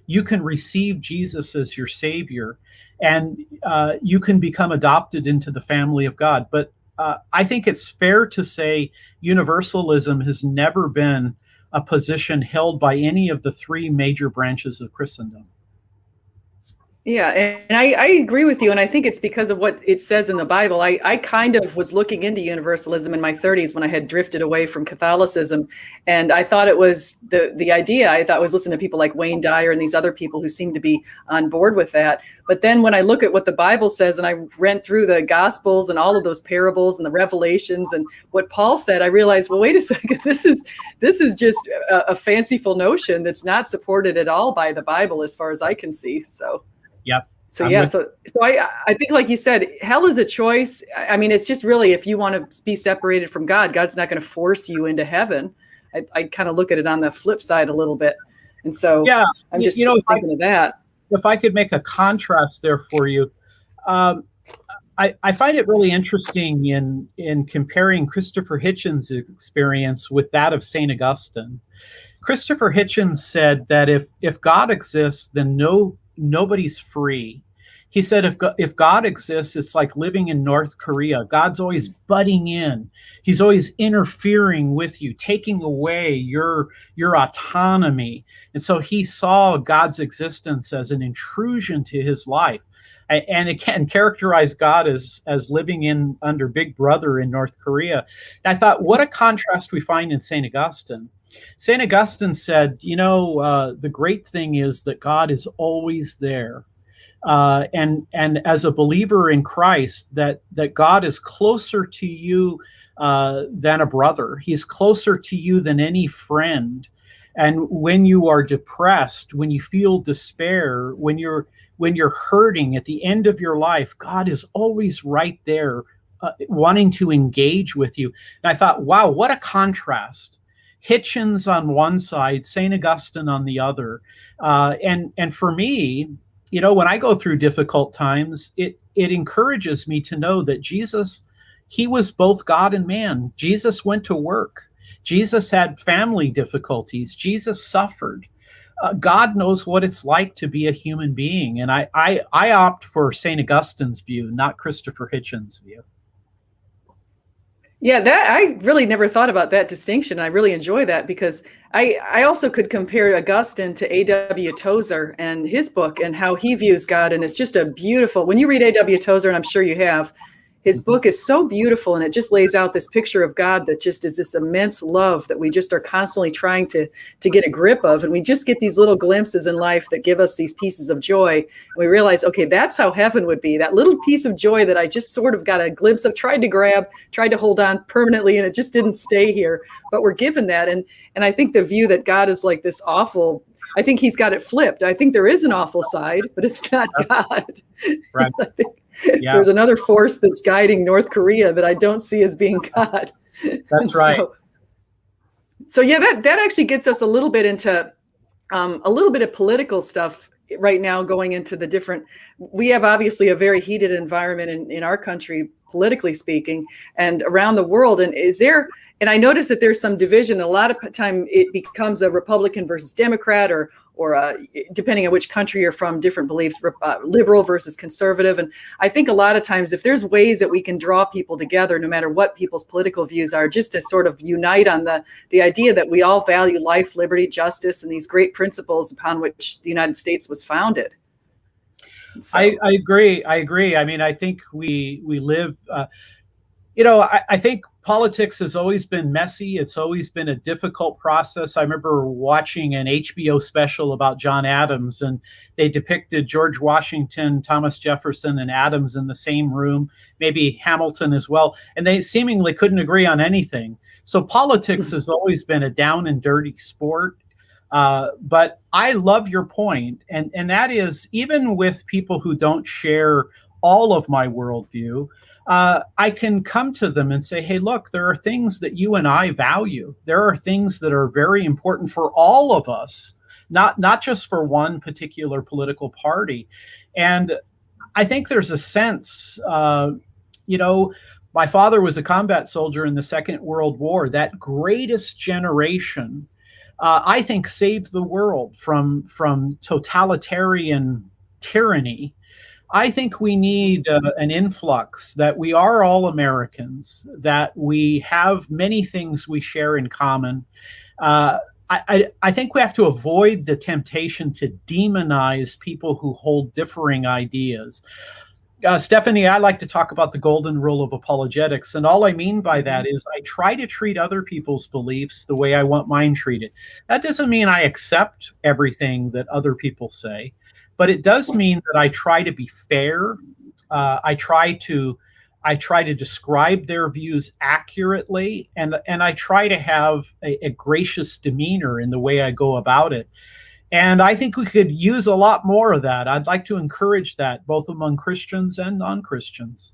You can receive Jesus as your Savior, and you can become adopted into the family of God. But I think it's fair to say universalism has never been a position held by any of the three major branches of Christendom. Yeah, and I agree with you, and I think it's because of what it says in the Bible. I kind of was looking into universalism in my 30s when I had drifted away from Catholicism, and I thought it was the idea. I thought I was listening to people like Wayne Dyer and these other people who seemed to be on board with that. But then when I look at what the Bible says, and I went through the Gospels and all of those parables and the Revelations and what Paul said, I realized, well, wait a second, this is just a fanciful notion that's not supported at all by the Bible, as far as I can see. So. Yep. So yeah, so I think, like you said, hell is a choice. I mean, it's just really, if you want to be separated from God, God's not going to force you into heaven. I kind of look at it on the flip side a little bit, and so yeah, I'm just thinking of that. If I could make a contrast there for you, I find it really interesting in comparing Christopher Hitchens' experience with that of St. Augustine. Christopher Hitchens said that if God exists, then nobody's free. He said if God exists, it's like living in North Korea. God's always butting in. He's always interfering with you, taking away your autonomy. And so he saw God's existence as an intrusion to his life. And again, characterized God as living under Big Brother in North Korea. And I thought, what a contrast we find in St. Augustine. St. Augustine said, the great thing is that God is always there. And as a believer in Christ, that God is closer to you than a brother. He's closer to you than any friend. And when you are depressed, when you feel despair, when you're hurting at the end of your life, God is always right there, wanting to engage with you. And I thought, wow, what a contrast. Hitchens on one side, St. Augustine on the other. And for me, when I go through difficult times, it encourages me to know that Jesus, he was both God and man. Jesus went to work. Jesus had family difficulties. Jesus suffered. God knows what it's like to be a human being. And I opt for St. Augustine's view, not Christopher Hitchens' view. Yeah, that I really never thought about that distinction. I really enjoy that because I also could compare Augustine to A.W. Tozer and his book and how he views God. And it's just a beautiful, when you read A.W. Tozer, and I'm sure you have, his book is so beautiful, and it just lays out this picture of God that just is this immense love that we just are constantly trying to get a grip of. And we just get these little glimpses in life that give us these pieces of joy. And we realize, okay, that's how heaven would be. That little piece of joy that I just sort of got a glimpse of, tried to grab, tried to hold on permanently, and it just didn't stay here. But we're given that. And I think the view that God is like this awful, I think he's got it flipped. I think there is an awful side, but it's not God. Right. I think there's another force that's guiding North Korea that I don't see as being God. That's right. So yeah, that actually gets us a little bit into a little bit of political stuff right now, going into the different, we have obviously a very heated environment in our country, politically speaking, and around the world. And and I noticed that there's some division. A lot of time it becomes a Republican versus Democrat, or depending on which country you're from, different beliefs, liberal versus conservative. And I think a lot of times if there's ways that we can draw people together, no matter what people's political views are, just to sort of unite on the idea that we all value life, liberty, justice, and these great principles upon which the United States was founded. So. I agree. I mean, I think we live, I think politics has always been messy. It's always been a difficult process. I remember watching an HBO special about John Adams, and they depicted George Washington, Thomas Jefferson, and Adams in the same room, maybe Hamilton as well, and they seemingly couldn't agree on anything. So politics has always been a down and dirty sport. But I love your point, and that is, even with people who don't share all of my worldview, I can come to them and say, hey, look, there are things that you and I value. There are things that are very important for all of us, not just for one particular political party. And I think there's a sense, my father was a combat soldier in the Second World War. That greatest generation, I think, saved the world from totalitarian tyranny. I think we need an influx, that we are all Americans, that we have many things we share in common. I think we have to avoid the temptation to demonize people who hold differing ideas. Stephanie, I like to talk about the golden rule of apologetics. And all I mean by that is I try to treat other people's beliefs the way I want mine treated. That doesn't mean I accept everything that other people say, but it does mean that I try to be fair. I try to describe their views accurately, and I try to have a gracious demeanor in the way I go about it. And I think we could use a lot more of that. I'd like to encourage that, both among Christians and non-Christians.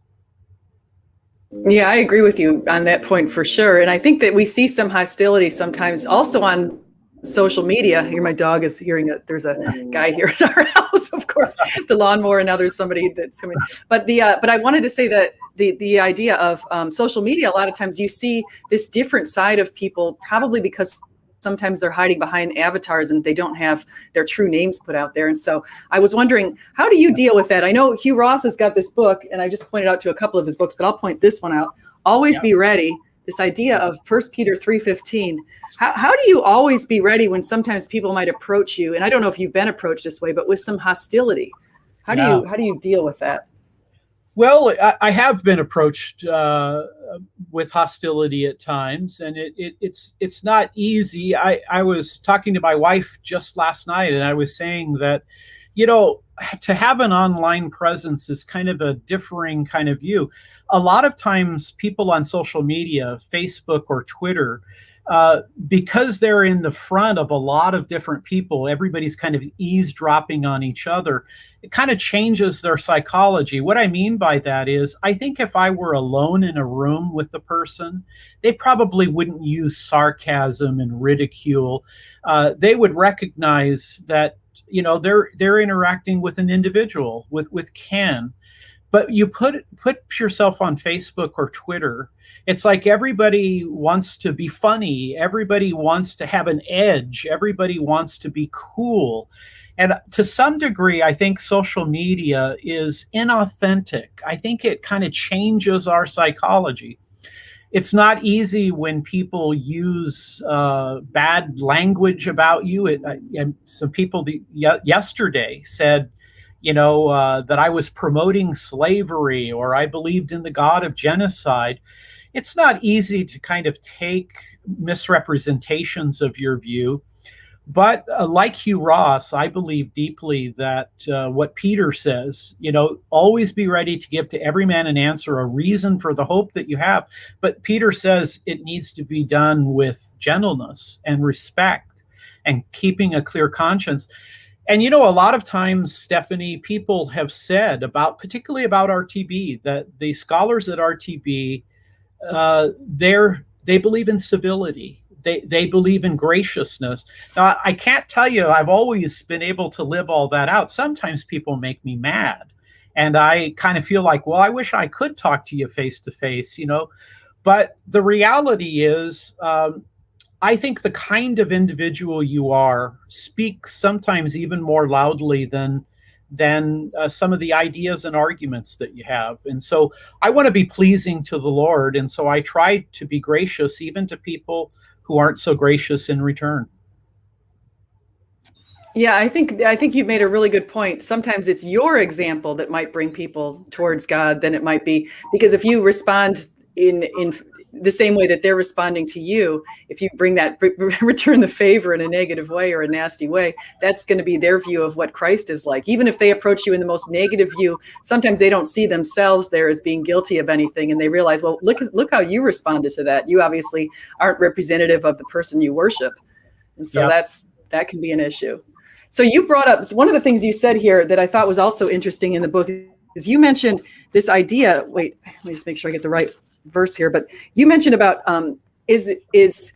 Yeah, I agree with you on that point for sure. And I think that we see some hostility sometimes also on social media. Here, my dog is hearing it. There's a guy here in our house, of course, the lawnmower, and now there's somebody that's coming. But I wanted to say that the idea of social media, a lot of times you see this different side of people, probably because sometimes they're hiding behind avatars and they don't have their true names put out there. And so I was wondering, how do you deal with that? I know Hugh Ross has got this book, and I just pointed out to a couple of his books, but I'll point this one out. Always Be Ready. This idea of 1 Peter 3:15. How do you always be ready when sometimes people might approach you? And I don't know if you've been approached this way, but with some hostility. How do you deal with that? Well, I have been approached with hostility at times, and it's not easy. I was talking to my wife just last night, and I was saying that, to have an online presence is kind of a differing kind of view. A lot of times people on social media, Facebook or Twitter, because they're in the front of a lot of different people, everybody's kind of eavesdropping on each other. It kind of changes their psychology. What I mean by that is, I think if I were alone in a room with the person, they probably wouldn't use sarcasm and ridicule. They would recognize that they're interacting with an individual, with Ken. But you put yourself on Facebook or Twitter, it's like everybody wants to be funny, everybody wants to have an edge, everybody wants to be cool. And to some degree, I think social media is inauthentic. I think it kind of changes our psychology. It's not easy when people use bad language about you. And some people yesterday said, that I was promoting slavery, or I believed in the God of genocide. It's not easy to kind of take misrepresentations of your view. But like Hugh Ross, I believe deeply that what Peter says, always be ready to give to every man an answer, a reason for the hope that you have. But Peter says it needs to be done with gentleness and respect and keeping a clear conscience. And, a lot of times, Stephanie, people have said particularly about RTB, that the scholars at RTB, they believe in civility. They believe in graciousness. Now, I can't tell you I've always been able to live all that out. Sometimes people make me mad. And I kind of feel like, well, I wish I could talk to you face to face, But the reality is, I think the kind of individual you are speaks sometimes even more loudly than some of the ideas and arguments that you have. And so I want to be pleasing to the Lord. And so I try to be gracious even to people who aren't so gracious in return. Yeah, I think you've made a really good point. Sometimes it's your example that might bring people towards God than it might be, because if you respond in the same way that they're responding to you, if you bring that return the favor in a negative way or a nasty way, that's going to be their view of what Christ is like. Even if they approach you in the most negative view, sometimes they don't see themselves there as being guilty of anything, and they realize, well, look how you responded to that. You obviously aren't representative of the person you worship, and so that can be an issue. So you brought up one of the things you said here that I thought was also interesting in the book is you mentioned this idea. Wait, let me just make sure I get the right verse here, but you mentioned about is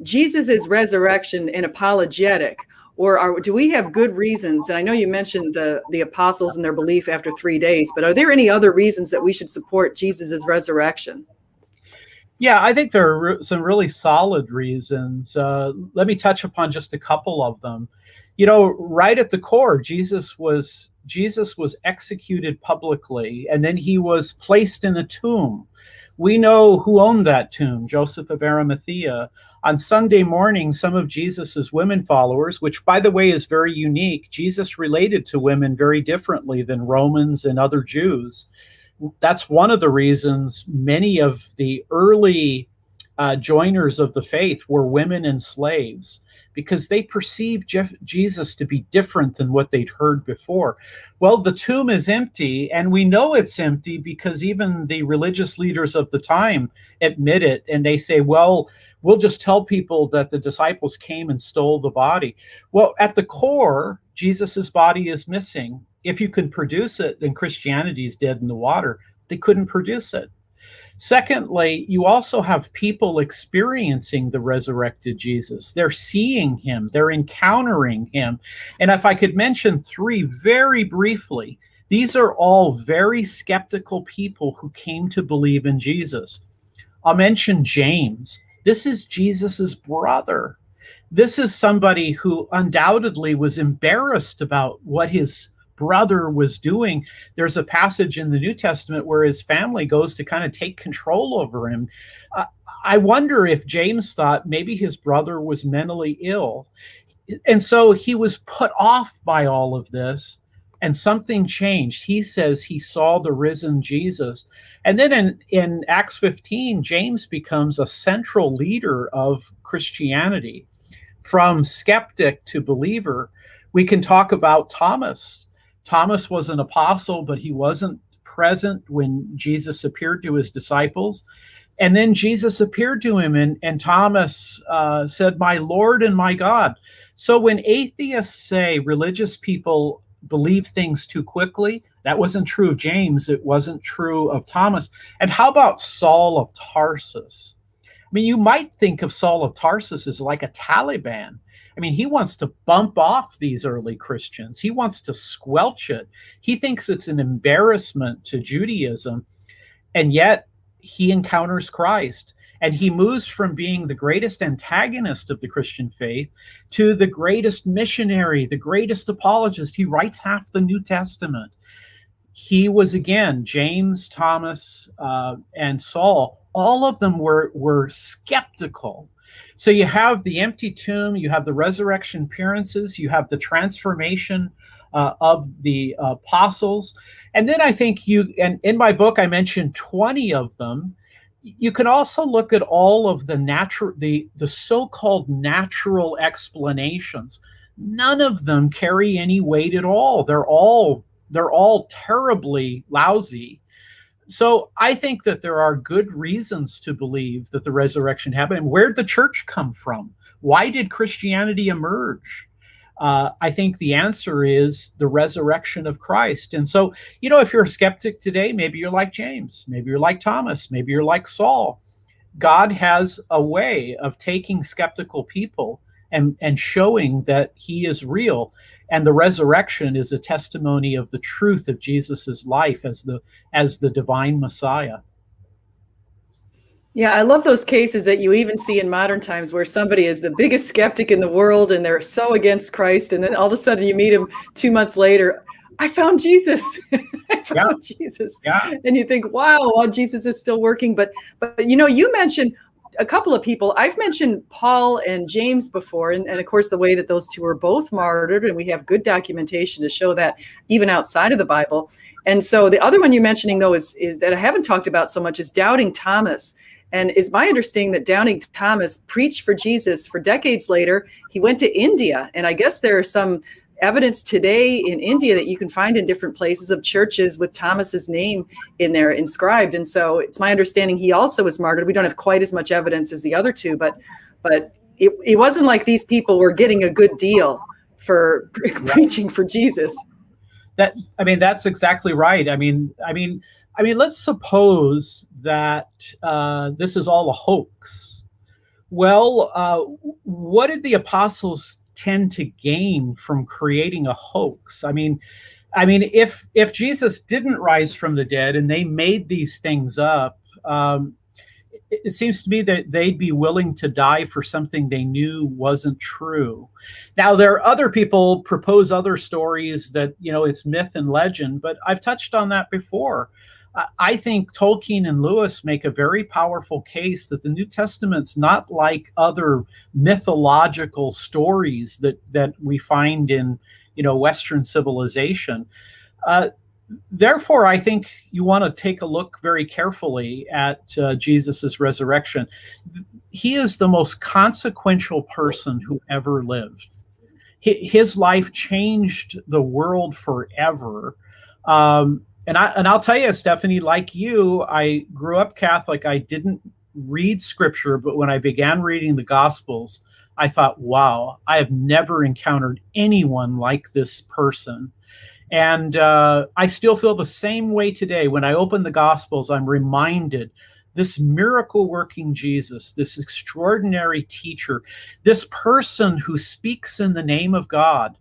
Jesus's resurrection an apologetic, or do we have good reasons? And I know you mentioned the apostles and their belief after 3 days, but are there any other reasons that we should support Jesus's resurrection? Yeah, I think there are some really solid reasons. Let me touch upon just a couple of them. Right at the core, Jesus was executed publicly, and then he was placed in a tomb. We know who owned that tomb, Joseph of Arimathea. On Sunday morning, some of Jesus's women followers, which by the way is very unique, Jesus related to women very differently than Romans and other Jews. That's one of the reasons many of the early joiners of the faith were women and slaves, because they perceived Jesus to be different than what they'd heard before. Well, the tomb is empty, and we know it's empty because even the religious leaders of the time admit it, and they say, well, we'll just tell people that the disciples came and stole the body. Well, at the core, Jesus's body is missing. If you can produce it, then Christianity is dead in the water. They couldn't produce it. Secondly, you also have people experiencing the resurrected Jesus. They're seeing him, they're encountering him. And if I could mention three very briefly, these are all very skeptical people who came to believe in Jesus. I'll mention James. This is Jesus's brother. This is somebody who undoubtedly was embarrassed about what his brother was doing. There's a passage in the New Testament where his family goes to kind of take control over him. I wonder if James thought maybe his brother was mentally ill. And so he was put off by all of this, and something changed. He says he saw the risen Jesus. And then in Acts 15, James becomes a central leader of Christianity. From skeptic to believer, we can talk about Thomas. Thomas was an apostle, but he wasn't present when Jesus appeared to his disciples. And then Jesus appeared to him, and Thomas said, "My Lord and my God." So when atheists say religious people believe things too quickly, that wasn't true of James. It wasn't true of Thomas. And how about Saul of Tarsus? mean, you might think of Saul of Tarsus as like a Taliban. I mean, he wants to bump off these early Christians. He wants to squelch it. He thinks it's an embarrassment to Judaism. And yet he encounters Christ. And he moves from being the greatest antagonist of the Christian faith to the greatest missionary, the greatest apologist. He writes half the New Testament. He was, again, James, Thomas, and Saul. All of them were skeptical. So you have the empty tomb, you have the resurrection appearances, you have the transformation of the apostles. And then I think and in my book, I mentioned 20 of them. You can also look at all of the so-called natural explanations. None of them carry any weight at all. They're all terribly lousy. So I think that there are good reasons to believe that the resurrection happened. And where did the church come from? Why did Christianity emerge? I think the answer is the resurrection of Christ. And so, if you're a skeptic today, maybe you're like James, maybe you're like Thomas, maybe you're like Saul. God has a way of taking skeptical people and showing that he is real. And the resurrection is a testimony of the truth of Jesus's life as the divine Messiah. Yeah, I love those cases that you even see in modern times where somebody is the biggest skeptic in the world and they're so against Christ. And then all of a sudden you meet him 2 months later. I found Jesus. I found Jesus. Yeah. And you think, wow, Jesus is still working. But you mentioned a couple of people. I've mentioned Paul and James before. And of course, the way that those two were both martyred. And we have good documentation to show that even outside of the Bible. And so the other one you're mentioning, though, is that I haven't talked about so much is doubting Thomas. And is my understanding that doubting Thomas preached for Jesus for decades later. He went to India. And I guess there are some evidence today in India that you can find in different places of churches with Thomas's name in there inscribed. And so it's my understanding he also was martyred. We don't have quite as much evidence as the other two, but it wasn't like these people were getting a good deal for preaching for Jesus. That's exactly right. I mean, let's suppose that this is all a hoax. Well, what did the apostles tend to gain from creating a hoax? I mean, if Jesus didn't rise from the dead and they made these things up, it seems to me that they'd be willing to die for something they knew wasn't true. Now, there are other people propose other stories that, it's myth and legend, but I've touched on that before. I think Tolkien and Lewis make a very powerful case that the New Testament's not like other mythological stories that we find in, Western civilization. Therefore, I think you want to take a look very carefully at Jesus's resurrection. He is the most consequential person who ever lived. His life changed the world forever. And I'll tell you, Stephanie, like you, I grew up Catholic. I didn't read scripture, but when I began reading the Gospels, I thought, wow, I have never encountered anyone like this person. And I still feel the same way today. When I open the Gospels, I'm reminded this miracle-working Jesus, this extraordinary teacher, this person who speaks in the name of God.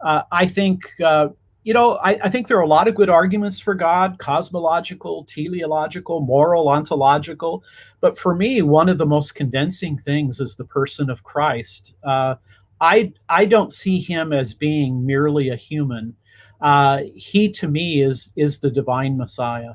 I think I think there are a lot of good arguments for God: cosmological, teleological, moral, ontological. But for me, one of the most convincing things is the person of Christ. I don't see him as being merely a human. He, to me, is the divine Messiah.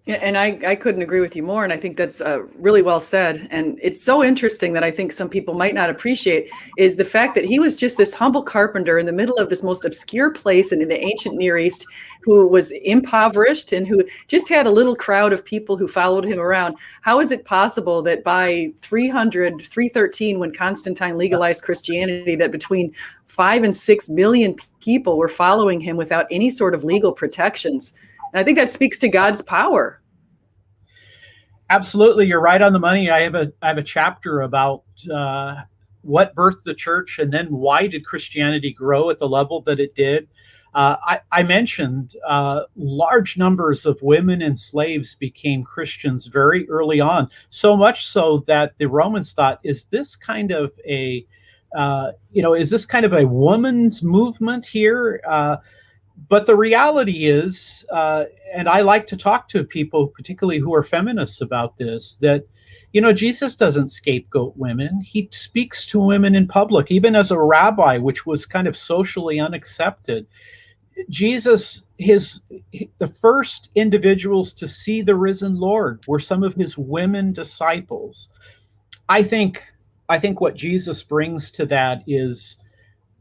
Yeah, and I couldn't agree with you more. And I think that's really well said. And it's so interesting that I think some people might not appreciate is the fact that he was just this humble carpenter in the middle of this most obscure place in the ancient Near East, who was impoverished and who just had a little crowd of people who followed him around. How is it possible that by 313, when Constantine legalized Christianity, that between 5 and 6 million people were following him without any sort of legal protections? And I think that speaks to God's power. Absolutely, you're right on the money. I have a chapter about what birthed the church, and then why did Christianity grow at the level that it did. I mentioned large numbers of women and slaves became Christians very early on, so much so that the Romans thought, is this kind of a is this kind of a woman's movement here? But the reality is, and I like to talk to people, particularly who are feminists, about this, that, Jesus doesn't scapegoat women. He speaks to women in public, even as a rabbi, which was kind of socially unaccepted. Jesus, the first individuals to see the risen Lord were some of his women disciples. I think what Jesus brings to that is,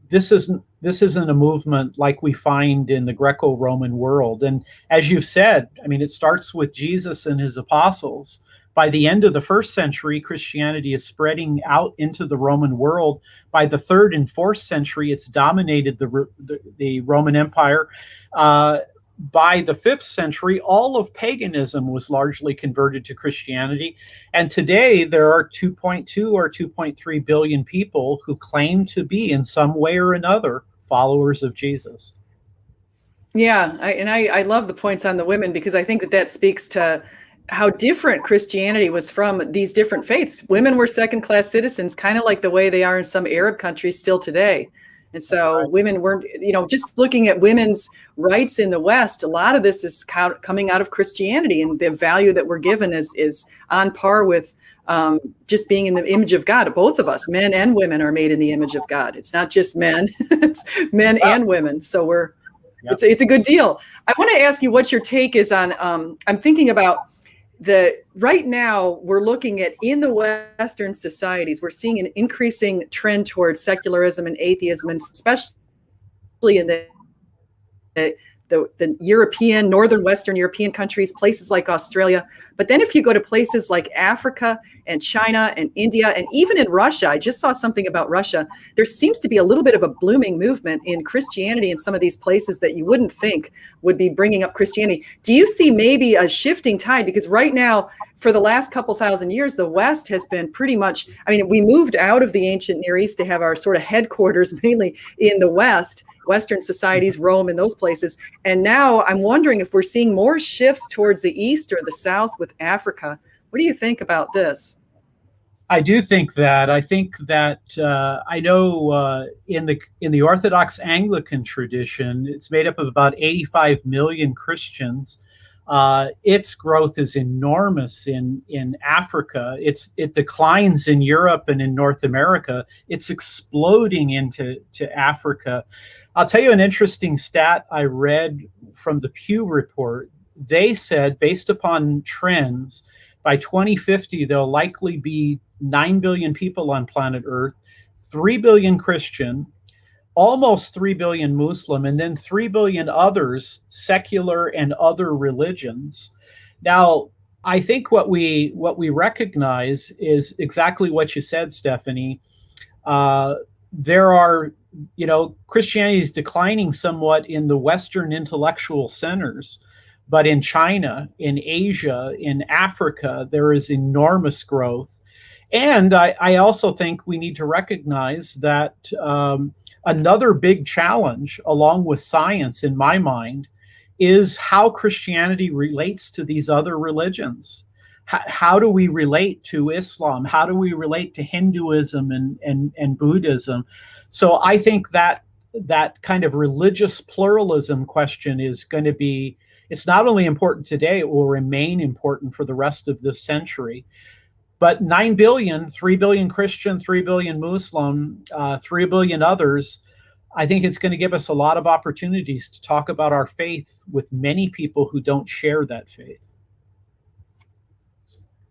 this isn't a movement like we find in the Greco-Roman world. And as you've said, I mean, it starts with Jesus and his apostles. By the end of the first century, Christianity is spreading out into the Roman world. By the third and fourth century, it's dominated the Roman Empire. By the 5th century, all of paganism was largely converted to Christianity. And today there are 2.2 or 2.3 billion people who claim to be in some way or another followers of Jesus. Yeah, I love the points on the women, because I think that speaks to how different Christianity was from these different faiths. Women were second-class citizens, kind of like the way they are in some Arab countries still today. And so women weren't, just looking at women's rights in the West, a lot of this is coming out of Christianity, and the value that we're given is on par with just being in the image of God. Both of us, men and women, are made in the image of God. It's not just men, it's men and women. So it's a good deal. I want to ask you what your take is on, I'm thinking about right now we're looking at, in the Western societies, we're seeing an increasing trend towards secularism and atheism, and especially in the European, northern Western European countries, places like Australia. But then if you go to places like Africa and China and India, and even in Russia, I just saw something about Russia, there seems to be a little bit of a blooming movement in Christianity in some of these places that you wouldn't think would be bringing up Christianity. Do you see maybe a shifting tide? Because right now, for the last couple thousand years, the West has been pretty much, we moved out of the ancient Near East to have our sort of headquarters mainly in the West, Western societies, Rome, and those places. And now I'm wondering if we're seeing more shifts towards the East or the South with Africa. What do you think about this? I do think that. I think that I know in the Orthodox Anglican tradition, it's made up of about 85 million Christians. Its growth is enormous in Africa. It declines in Europe and in North America. It's exploding into Africa. I'll tell you an interesting stat I read from the Pew Report. They said, based upon trends, by 2050, there'll likely be 9 billion people on planet Earth, 3 billion Christian, almost 3 billion Muslim, and then 3 billion others, secular and other religions. Now, I think what we recognize is exactly what you said, Stephanie. There are, Christianity is declining somewhat in the Western intellectual centers, but in China, in Asia, in Africa, there is enormous growth. And I also think we need to recognize that another big challenge, along with science in my mind, is how Christianity relates to these other religions. How do we relate to Islam? How do we relate to Hinduism and Buddhism? So I think that kind of religious pluralism question is going to be, it's not only important today, it will remain important for the rest of this century. But 9 billion, 3 billion Christian, 3 billion Muslim, 3 billion others, I think it's going to give us a lot of opportunities to talk about our faith with many people who don't share that faith.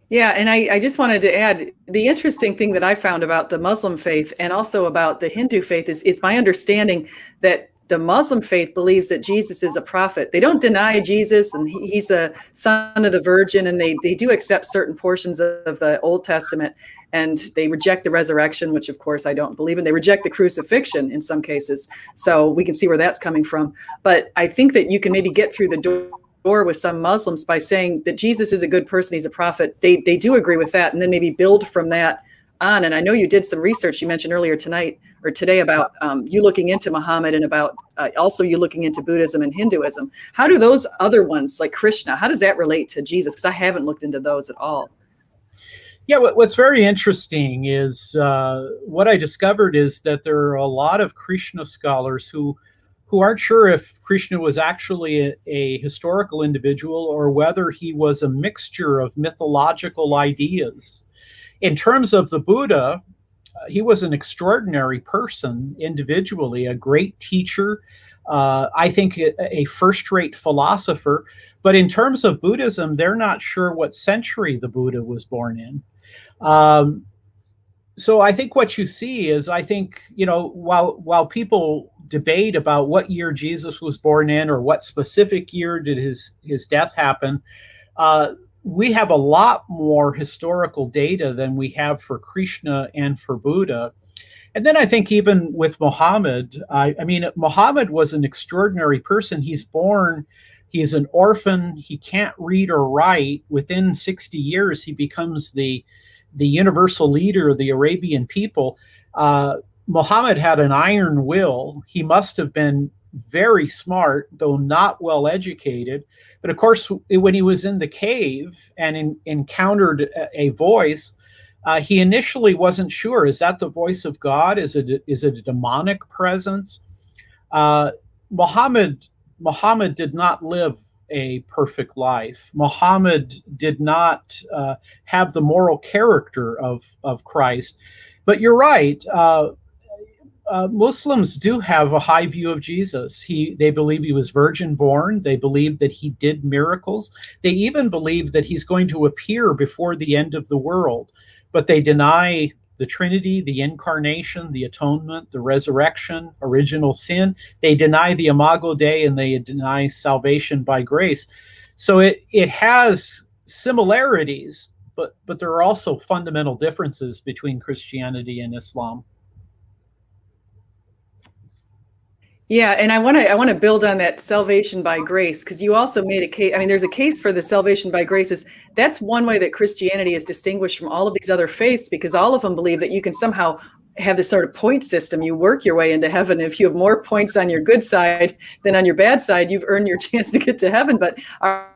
Yeah, and I just wanted to add, the interesting thing that I found about the Muslim faith and also about the Hindu faith is, it's my understanding that the Muslim faith believes that Jesus is a prophet. They don't deny Jesus and he's the son of the virgin, and they do accept certain portions of the Old Testament, and they reject the resurrection, which of course I don't believe in. They reject the crucifixion in some cases. So we can see where that's coming from. But I think that you can maybe get through the door with some Muslims by saying that Jesus is a good person, he's a prophet. They do agree with that, and then maybe build from that on. And I know you did some research, you mentioned earlier tonight or today about you looking into Muhammad and about also you looking into Buddhism and Hinduism. How do those other ones like Krishna, how does that relate to Jesus? Because I haven't looked into those at all. Yeah, what's very interesting is what I discovered is that there are a lot of Krishna scholars who aren't sure if Krishna was actually a historical individual or whether he was a mixture of mythological ideas. In terms of the Buddha, he was an extraordinary person individually, a great teacher, I think a first-rate philosopher. But in terms of Buddhism, they're not sure what century the Buddha was born in. So I think what you see is, I think, while people debate about what year Jesus was born in or what specific year did his death happen, we have a lot more historical data than we have for Krishna and for Buddha. And then I think even with Muhammad, I mean, Muhammad was an extraordinary person. He's an orphan. He can't read or write. Within 60 years, he becomes the universal leader of the Arabian people. Muhammad had an iron will. He must have been very smart, though not well educated. But of course, when he was in the cave and encountered a voice, he initially wasn't sure, is that the voice of God? Is it a demonic presence? Muhammad did not live a perfect life. Muhammad did not have the moral character of Christ. But you're right. Muslims do have a high view of Jesus. They believe he was virgin born. They believe that he did miracles. They even believe that he's going to appear before the end of the world. But they deny the Trinity, the incarnation, the atonement, the resurrection, original sin. They deny the Imago Dei, and they deny salvation by grace. So it has similarities, but there are also fundamental differences between Christianity and Islam. Yeah, and I want to build on that salvation by grace, because you also made a case. I mean, there's a case for the salvation by grace. That's one way that Christianity is distinguished from all of these other faiths, because all of them believe that you can somehow have this sort of point system. You work your way into heaven. If you have more points on your good side than on your bad side, you've earned your chance to get to heaven. But our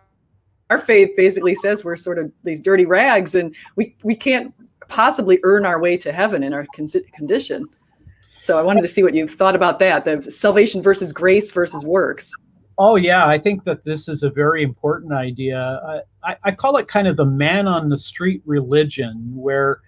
faith basically says we're sort of these dirty rags, and we can't possibly earn our way to heaven in our condition. So I wanted to see what you've thought about that, the salvation versus grace versus works. Oh, yeah, I think that this is a very important idea. I call it kind of the man on the street religion, where,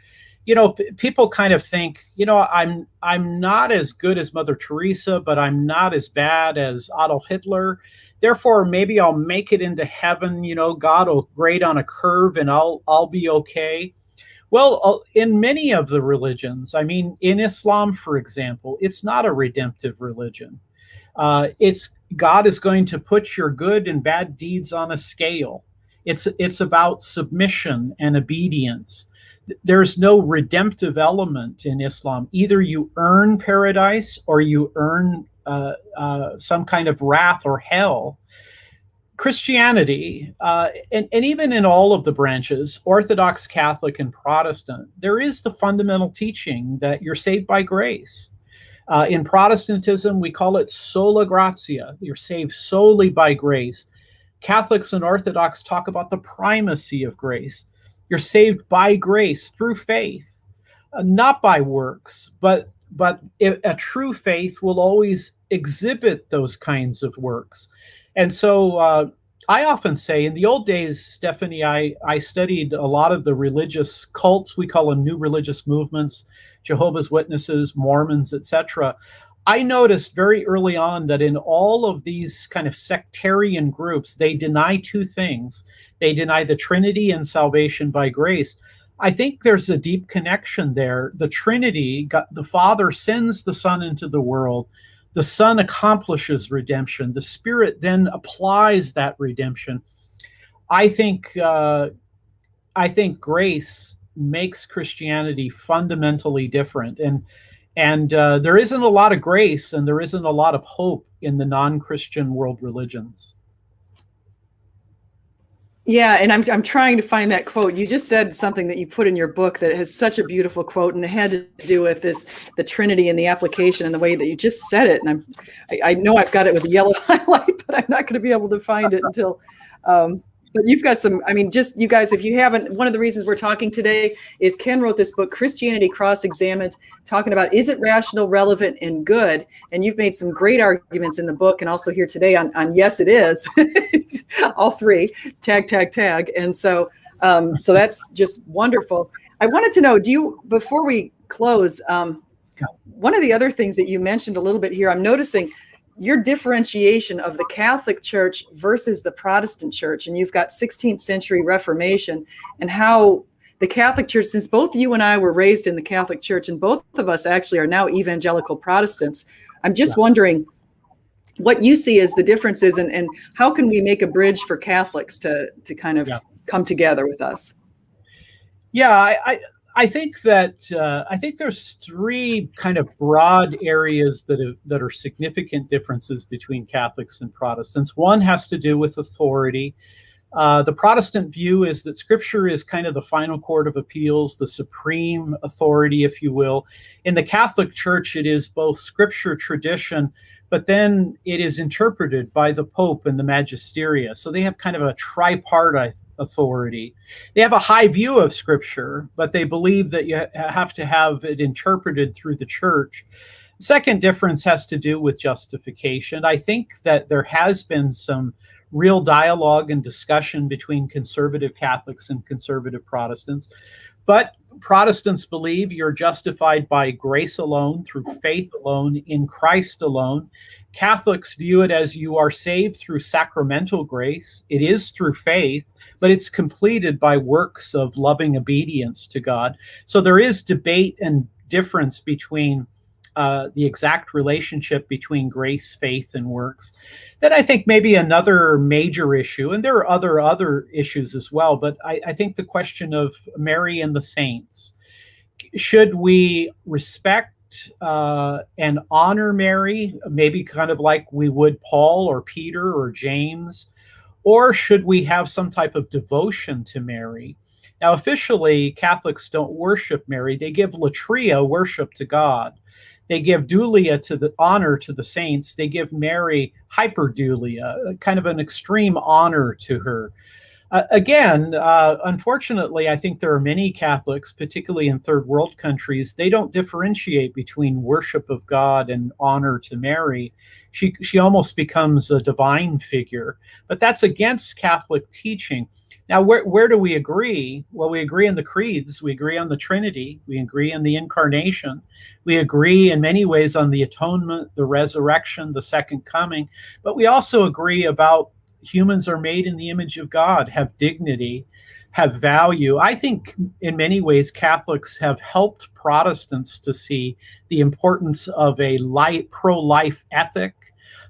people kind of think, I'm not as good as Mother Teresa, but I'm not as bad as Adolf Hitler. Therefore, maybe I'll make it into heaven. God will grade on a curve and I'll be okay. Well, in many of the religions, I mean, in Islam, for example, it's not a redemptive religion. It's God is going to put your good and bad deeds on a scale. It's about submission and obedience. There's no redemptive element in Islam. Either you earn paradise or you earn some kind of wrath or hell. Christianity, and even in all of the branches, Orthodox, Catholic, and Protestant, there is the fundamental teaching that you're saved by grace. In Protestantism, we call it sola gratia. You're saved solely by grace. Catholics and Orthodox talk about the primacy of grace. You're saved by grace through faith, not by works, but a true faith will always exhibit those kinds of works. And so I often say, in the old days, Stephanie, I studied a lot of the religious cults. We call them new religious movements, Jehovah's Witnesses, Mormons, etc. I noticed very early on that in all of these kind of sectarian groups, they deny two things. They deny the Trinity and salvation by grace. I think there's a deep connection there. The Trinity, God, the Father sends the Son into the world. The Son accomplishes redemption. The Spirit then applies that redemption. I think grace makes Christianity fundamentally different, and there isn't a lot of grace and there isn't a lot of hope in the non-Christian world religions. Yeah, and I'm trying to find that quote. You just said something that you put in your book that has such a beautiful quote, and it had to do with the Trinity and the application and the way that you just said it. And I know I've got it with a yellow highlight, but I'm not going to be able to find it until. But you've got some. I mean, just you guys, if you haven't, one of the reasons we're talking today is Ken wrote this book, Christianity Cross-Examined, talking about is it rational, relevant, and good. And you've made some great arguments in the book, and also here today on yes, it is. All three, tag. And so that's just wonderful. I wanted to know, before we close, one of the other things that you mentioned a little bit here, I'm noticing your differentiation of the Catholic Church versus the Protestant Church. And you've got 16th century Reformation, and how the Catholic Church, since both you and I were raised in the Catholic Church, and both of us actually are now evangelical Protestants, I'm just wondering what you see as the differences, and how can we make a bridge for Catholics to kind of come together with us? Yeah, I think that I think there's three kind of broad areas that are significant differences between Catholics and Protestants. One has to do with authority. The Protestant view is that Scripture is kind of the final court of appeals, the supreme authority, if you will. In the Catholic Church, it is both Scripture, tradition, but then it is interpreted by the Pope and the Magisteria. So they have kind of a tripartite authority. They have a high view of Scripture, but they believe that you have to have it interpreted through the Church. Second difference has to do with justification. I think that there has been some real dialogue and discussion between conservative Catholics and conservative Protestants, but Protestants believe you're justified by grace alone, through faith alone, in Christ alone. Catholics view it as you are saved through sacramental grace. It is through faith, but it's completed by works of loving obedience to God. So there is debate and difference between the exact relationship between grace, faith, and works. Then I think maybe another major issue, and there are other issues as well, but I think the question of Mary and the saints. Should we respect and honor Mary, maybe kind of like we would Paul or Peter or James, or should we have some type of devotion to Mary? Now, officially, Catholics don't worship Mary. They give latria, worship to God. They give dulia to the honor to the saints. They give Mary hyperdulia, kind of an extreme honor to her. Again, unfortunately, I think there are many Catholics, particularly in third world countries, they don't differentiate between worship of God and honor to Mary. She almost becomes a divine figure, but that's against Catholic teaching. Now, where do we agree? Well, we agree in the creeds. We agree on the Trinity. We agree in the incarnation. We agree in many ways on the atonement, the resurrection, the second coming. But we also agree about humans are made in the image of God, have dignity, have value. I think in many ways Catholics have helped Protestants to see the importance of a pro-life ethic.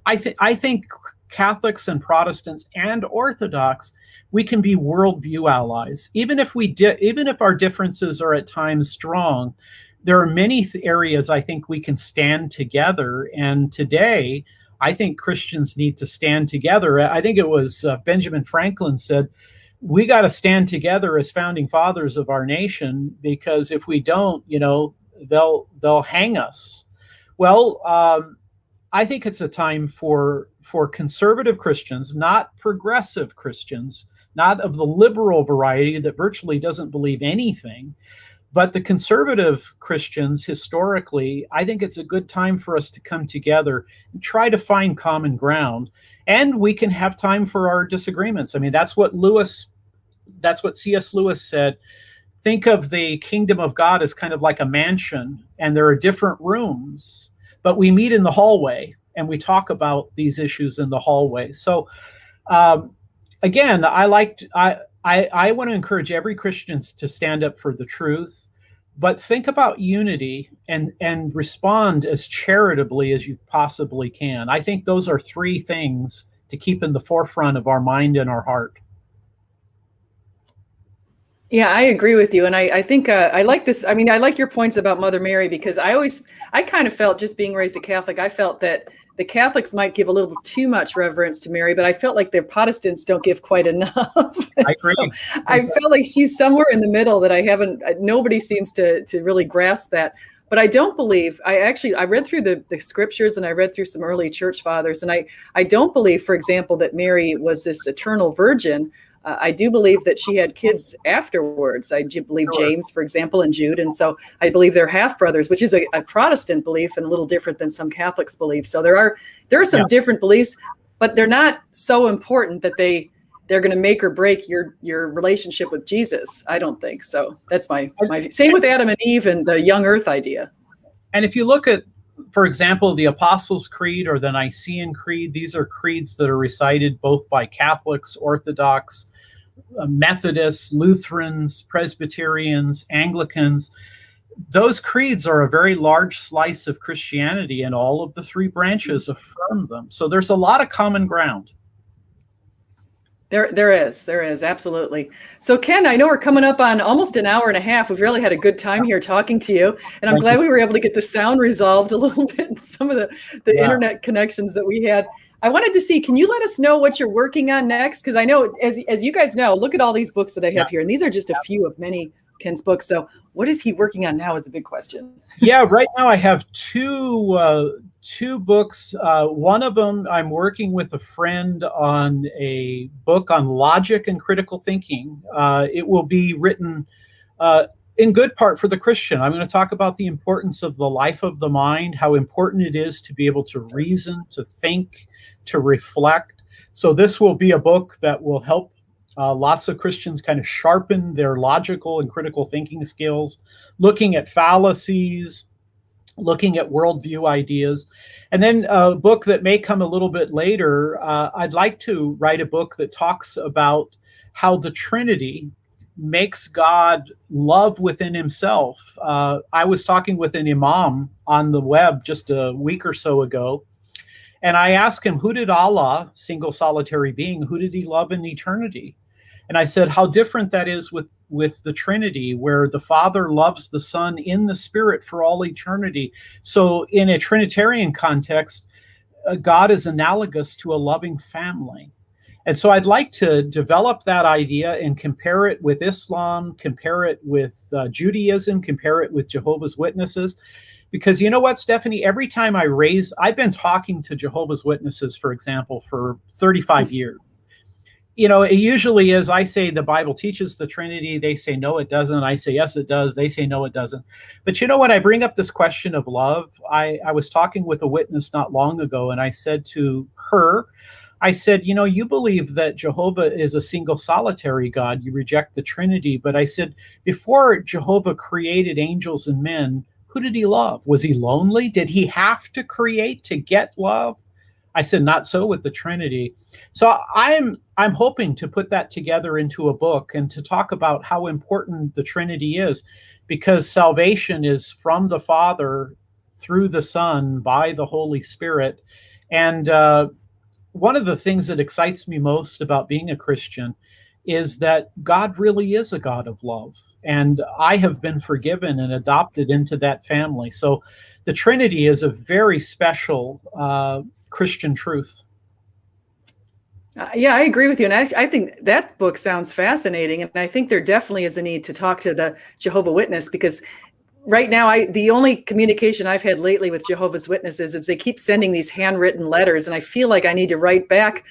I think Catholics and Protestants and Orthodox, we can be worldview allies. Even if our differences are at times strong, there are many areas I think we can stand together. And today, I think Christians need to stand together. I think it was Benjamin Franklin said, we got to stand together as founding fathers of our nation, because if we don't, they'll hang us. Well, I think it's a time for conservative Christians, not progressive Christians, not of the liberal variety that virtually doesn't believe anything, but the conservative Christians historically. I think it's a good time for us to come together and try to find common ground. And we can have time for our disagreements. I mean, that's what C.S. Lewis said. Think of the kingdom of God as kind of like a mansion, and there are different rooms, but we meet in the hallway and we talk about these issues in the hallway. So again, I want to encourage every Christian to stand up for the truth, but think about unity and respond as charitably as you possibly can. I think those are three things to keep in the forefront of our mind and our heart. Yeah, I agree with you. And I think I like this. I mean, I like your points about Mother Mary, because I kind of felt, just being raised a Catholic, I felt that the Catholics might give a little too much reverence to Mary, but I felt like the Protestants don't give quite enough. I agree. So I felt like she's somewhere in the middle that nobody seems to really grasp that. But I don't believe, I read through the scriptures, and I read through some early church fathers, and I don't believe, for example, that Mary was this eternal virgin. I do believe that she had kids afterwards. I do believe James, for example, and Jude. And so I believe they're half brothers, which is a Protestant belief and a little different than some Catholics believe. So there are some different beliefs, but they're not so important that they're going to make or break your relationship with Jesus. I don't think so. That's my same with Adam and Eve and the young earth idea. And if you look at, for example, the Apostles' Creed or the Nicene Creed, these are creeds that are recited both by Catholics, Orthodox, Methodists, Lutherans, Presbyterians, Anglicans. Those creeds are a very large slice of Christianity, and all of the three branches affirm them. So there's a lot of common ground. There is, absolutely. So Ken, I know we're coming up on almost an hour and a half. We've really had a good time here talking to you, and I'm glad we were able to get the sound resolved a little bit and some of the internet connections that we had. I wanted to see, can you let us know what you're working on next? Because I know, as you guys know, look at all these books that I have here, and these are just a few of many Ken's books. So what is he working on now is a big question. Yeah, right now I have two books. One of them, I'm working with a friend on a book on logic and critical thinking. It will be written in good part for the Christian. I'm going to talk about the importance of the life of the mind, how important it is to be able to reason, to think, to reflect. So this will be a book that will help lots of Christians kind of sharpen their logical and critical thinking skills, looking at fallacies, looking at worldview ideas. And then a book that may come a little bit later, I'd like to write a book that talks about how the Trinity makes God love within himself. I was talking with an imam on the web just a week or so ago, and I asked him, who did Allah, single solitary being, who did he love in eternity? And I said, how different that is with the Trinity, where the Father loves the Son in the Spirit for all eternity. So in a Trinitarian context, God is analogous to a loving family. And so I'd like to develop that idea and compare it with Islam, compare it with Judaism, compare it with Jehovah's Witnesses. Because you know what, Stephanie, every time I've been talking to Jehovah's Witnesses, for example, for 35 years. You know, it usually is, I say the Bible teaches the Trinity. They say, no, it doesn't. I say, yes, it does. They say, no, it doesn't. But you know, when I bring up this question of love, I was talking with a witness not long ago, and I said to her, I said, you know, you believe that Jehovah is a single solitary God. You reject the Trinity. But I said, before Jehovah created angels and men, who did he love? Was he lonely? Did he have to create to get love? I said, not so with the Trinity. So I'm hoping to put that together into a book and to talk about how important the Trinity is, because salvation is from the Father through the Son by the Holy Spirit. And one of the things that excites me most about being a Christian is that God really is a God of love. And I have been forgiven and adopted into that family. So the Trinity is a very special Christian truth. Yeah, I agree with you. And I think that book sounds fascinating. And I think there definitely is a need to talk to the Jehovah Witness, because right now, the only communication I've had lately with Jehovah's Witnesses is they keep sending these handwritten letters, and I feel like I need to write back,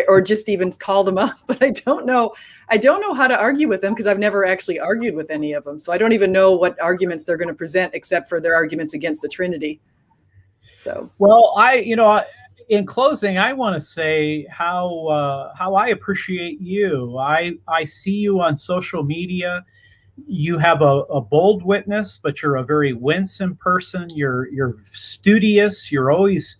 or just even call them up. But I don't know how to argue with them, because I've never actually argued with any of them. So I don't even know what arguments they're going to present, except for their arguments against the Trinity. So, well, in closing, I want to say how I appreciate you. I see you on social media. You have a bold witness, but you're a very winsome person. You're studious. You're always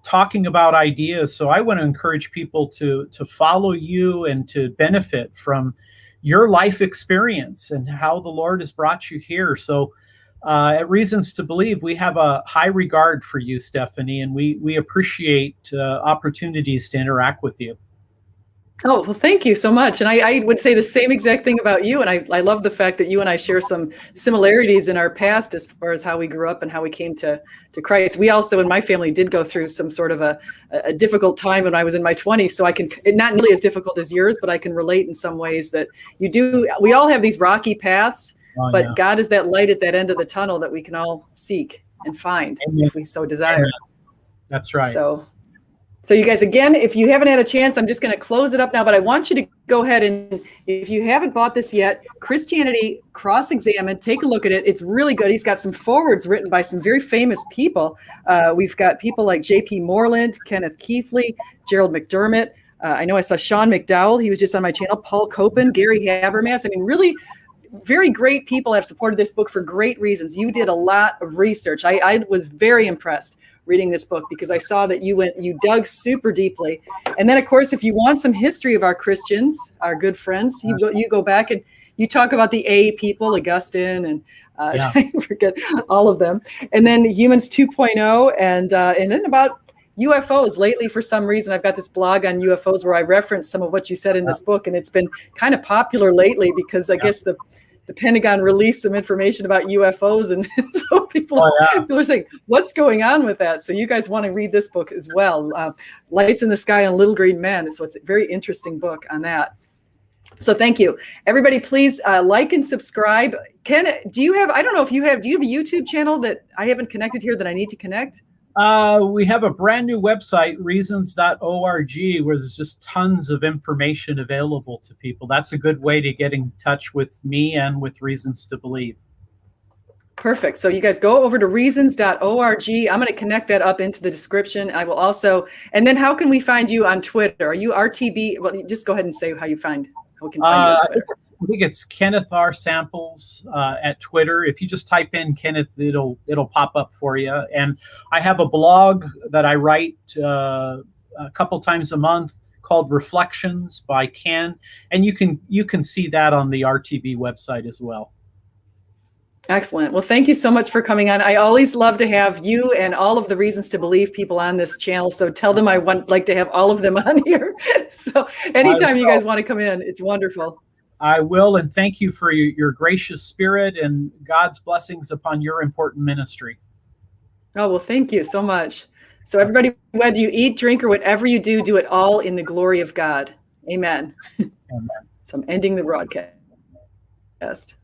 talking about ideas. So I want to encourage people to follow you and to benefit from your life experience and how the Lord has brought you here. So at Reasons to Believe, we have a high regard for you, Stephanie, and we appreciate opportunities to interact with you. Oh, well, thank you so much. And I would say the same exact thing about you. And I love the fact that you and I share some similarities in our past as far as how we grew up and how we came to Christ. We also, in my family, did go through some sort of a difficult time when I was in my 20s. So I can, not nearly as difficult as yours, but I can relate in some ways that you do. We all have these rocky paths, but Yeah. God is that light at that end of the tunnel that we can all seek and find if we so desire. Amen. That's right. So you guys, again, if you haven't had a chance, I'm just going to close it up now, but I want you to go ahead and, if you haven't bought this yet, Christianity Cross-Examined, take a look at it. It's really good. He's got some forwards written by some very famous people. We've got people like J.P. Moreland, Kenneth Keithley, Gerald McDermott. I know I saw Sean McDowell. He was just on my channel. Paul Copen, Gary Habermas. I mean, really very great people have supported this book for great reasons. You did a lot of research. I was very impressed reading this book because I saw that you dug super deeply. And then, of course, if you want some history of our Christians, our good friends, you go back and you talk about the A people, Augustine, and I forget all of them. And then Humans 2.0, and then about UFOs. Lately, for some reason, I've got this blog on UFOs where I reference some of what you said in this book, and it's been kind of popular lately because I guess the Pentagon released some information about UFOs, and so people are saying, what's going on with that? So you guys want to read this book as well, Lights in the Sky on Little Green Men. So it's a very interesting book on that. So thank you. Everybody, please like and subscribe. Ken, do you have a YouTube channel that I haven't connected here that I need to connect? We have a brand new website, reasons.org, where there's just tons of information available to people. That's a good way to get in touch with me and with Reasons to Believe. Perfect. So you guys go over to reasons.org. I'm going to connect that up into the description. I will also, and then how can we find you on Twitter? Are you RTB? Well, just go ahead and say how we can find you on Twitter. I think it's Kenneth R. Samples at Twitter. If you just type in Kenneth, it'll pop up for you. And I have a blog that I write a couple times a month called Reflections by Ken, and you can see that on the RTB website as well. Excellent. Well, thank you so much for coming on. I always love to have you and all of the Reasons to Believe people on this channel. So tell them I would like to have all of them on here. So anytime you guys want to come in, it's wonderful. I will, and thank you for your gracious spirit and God's blessings upon your important ministry. Oh, well, thank you so much. So everybody, whether you eat, drink, or whatever you do, do it all in the glory of God. Amen. Amen. So I'm ending the broadcast.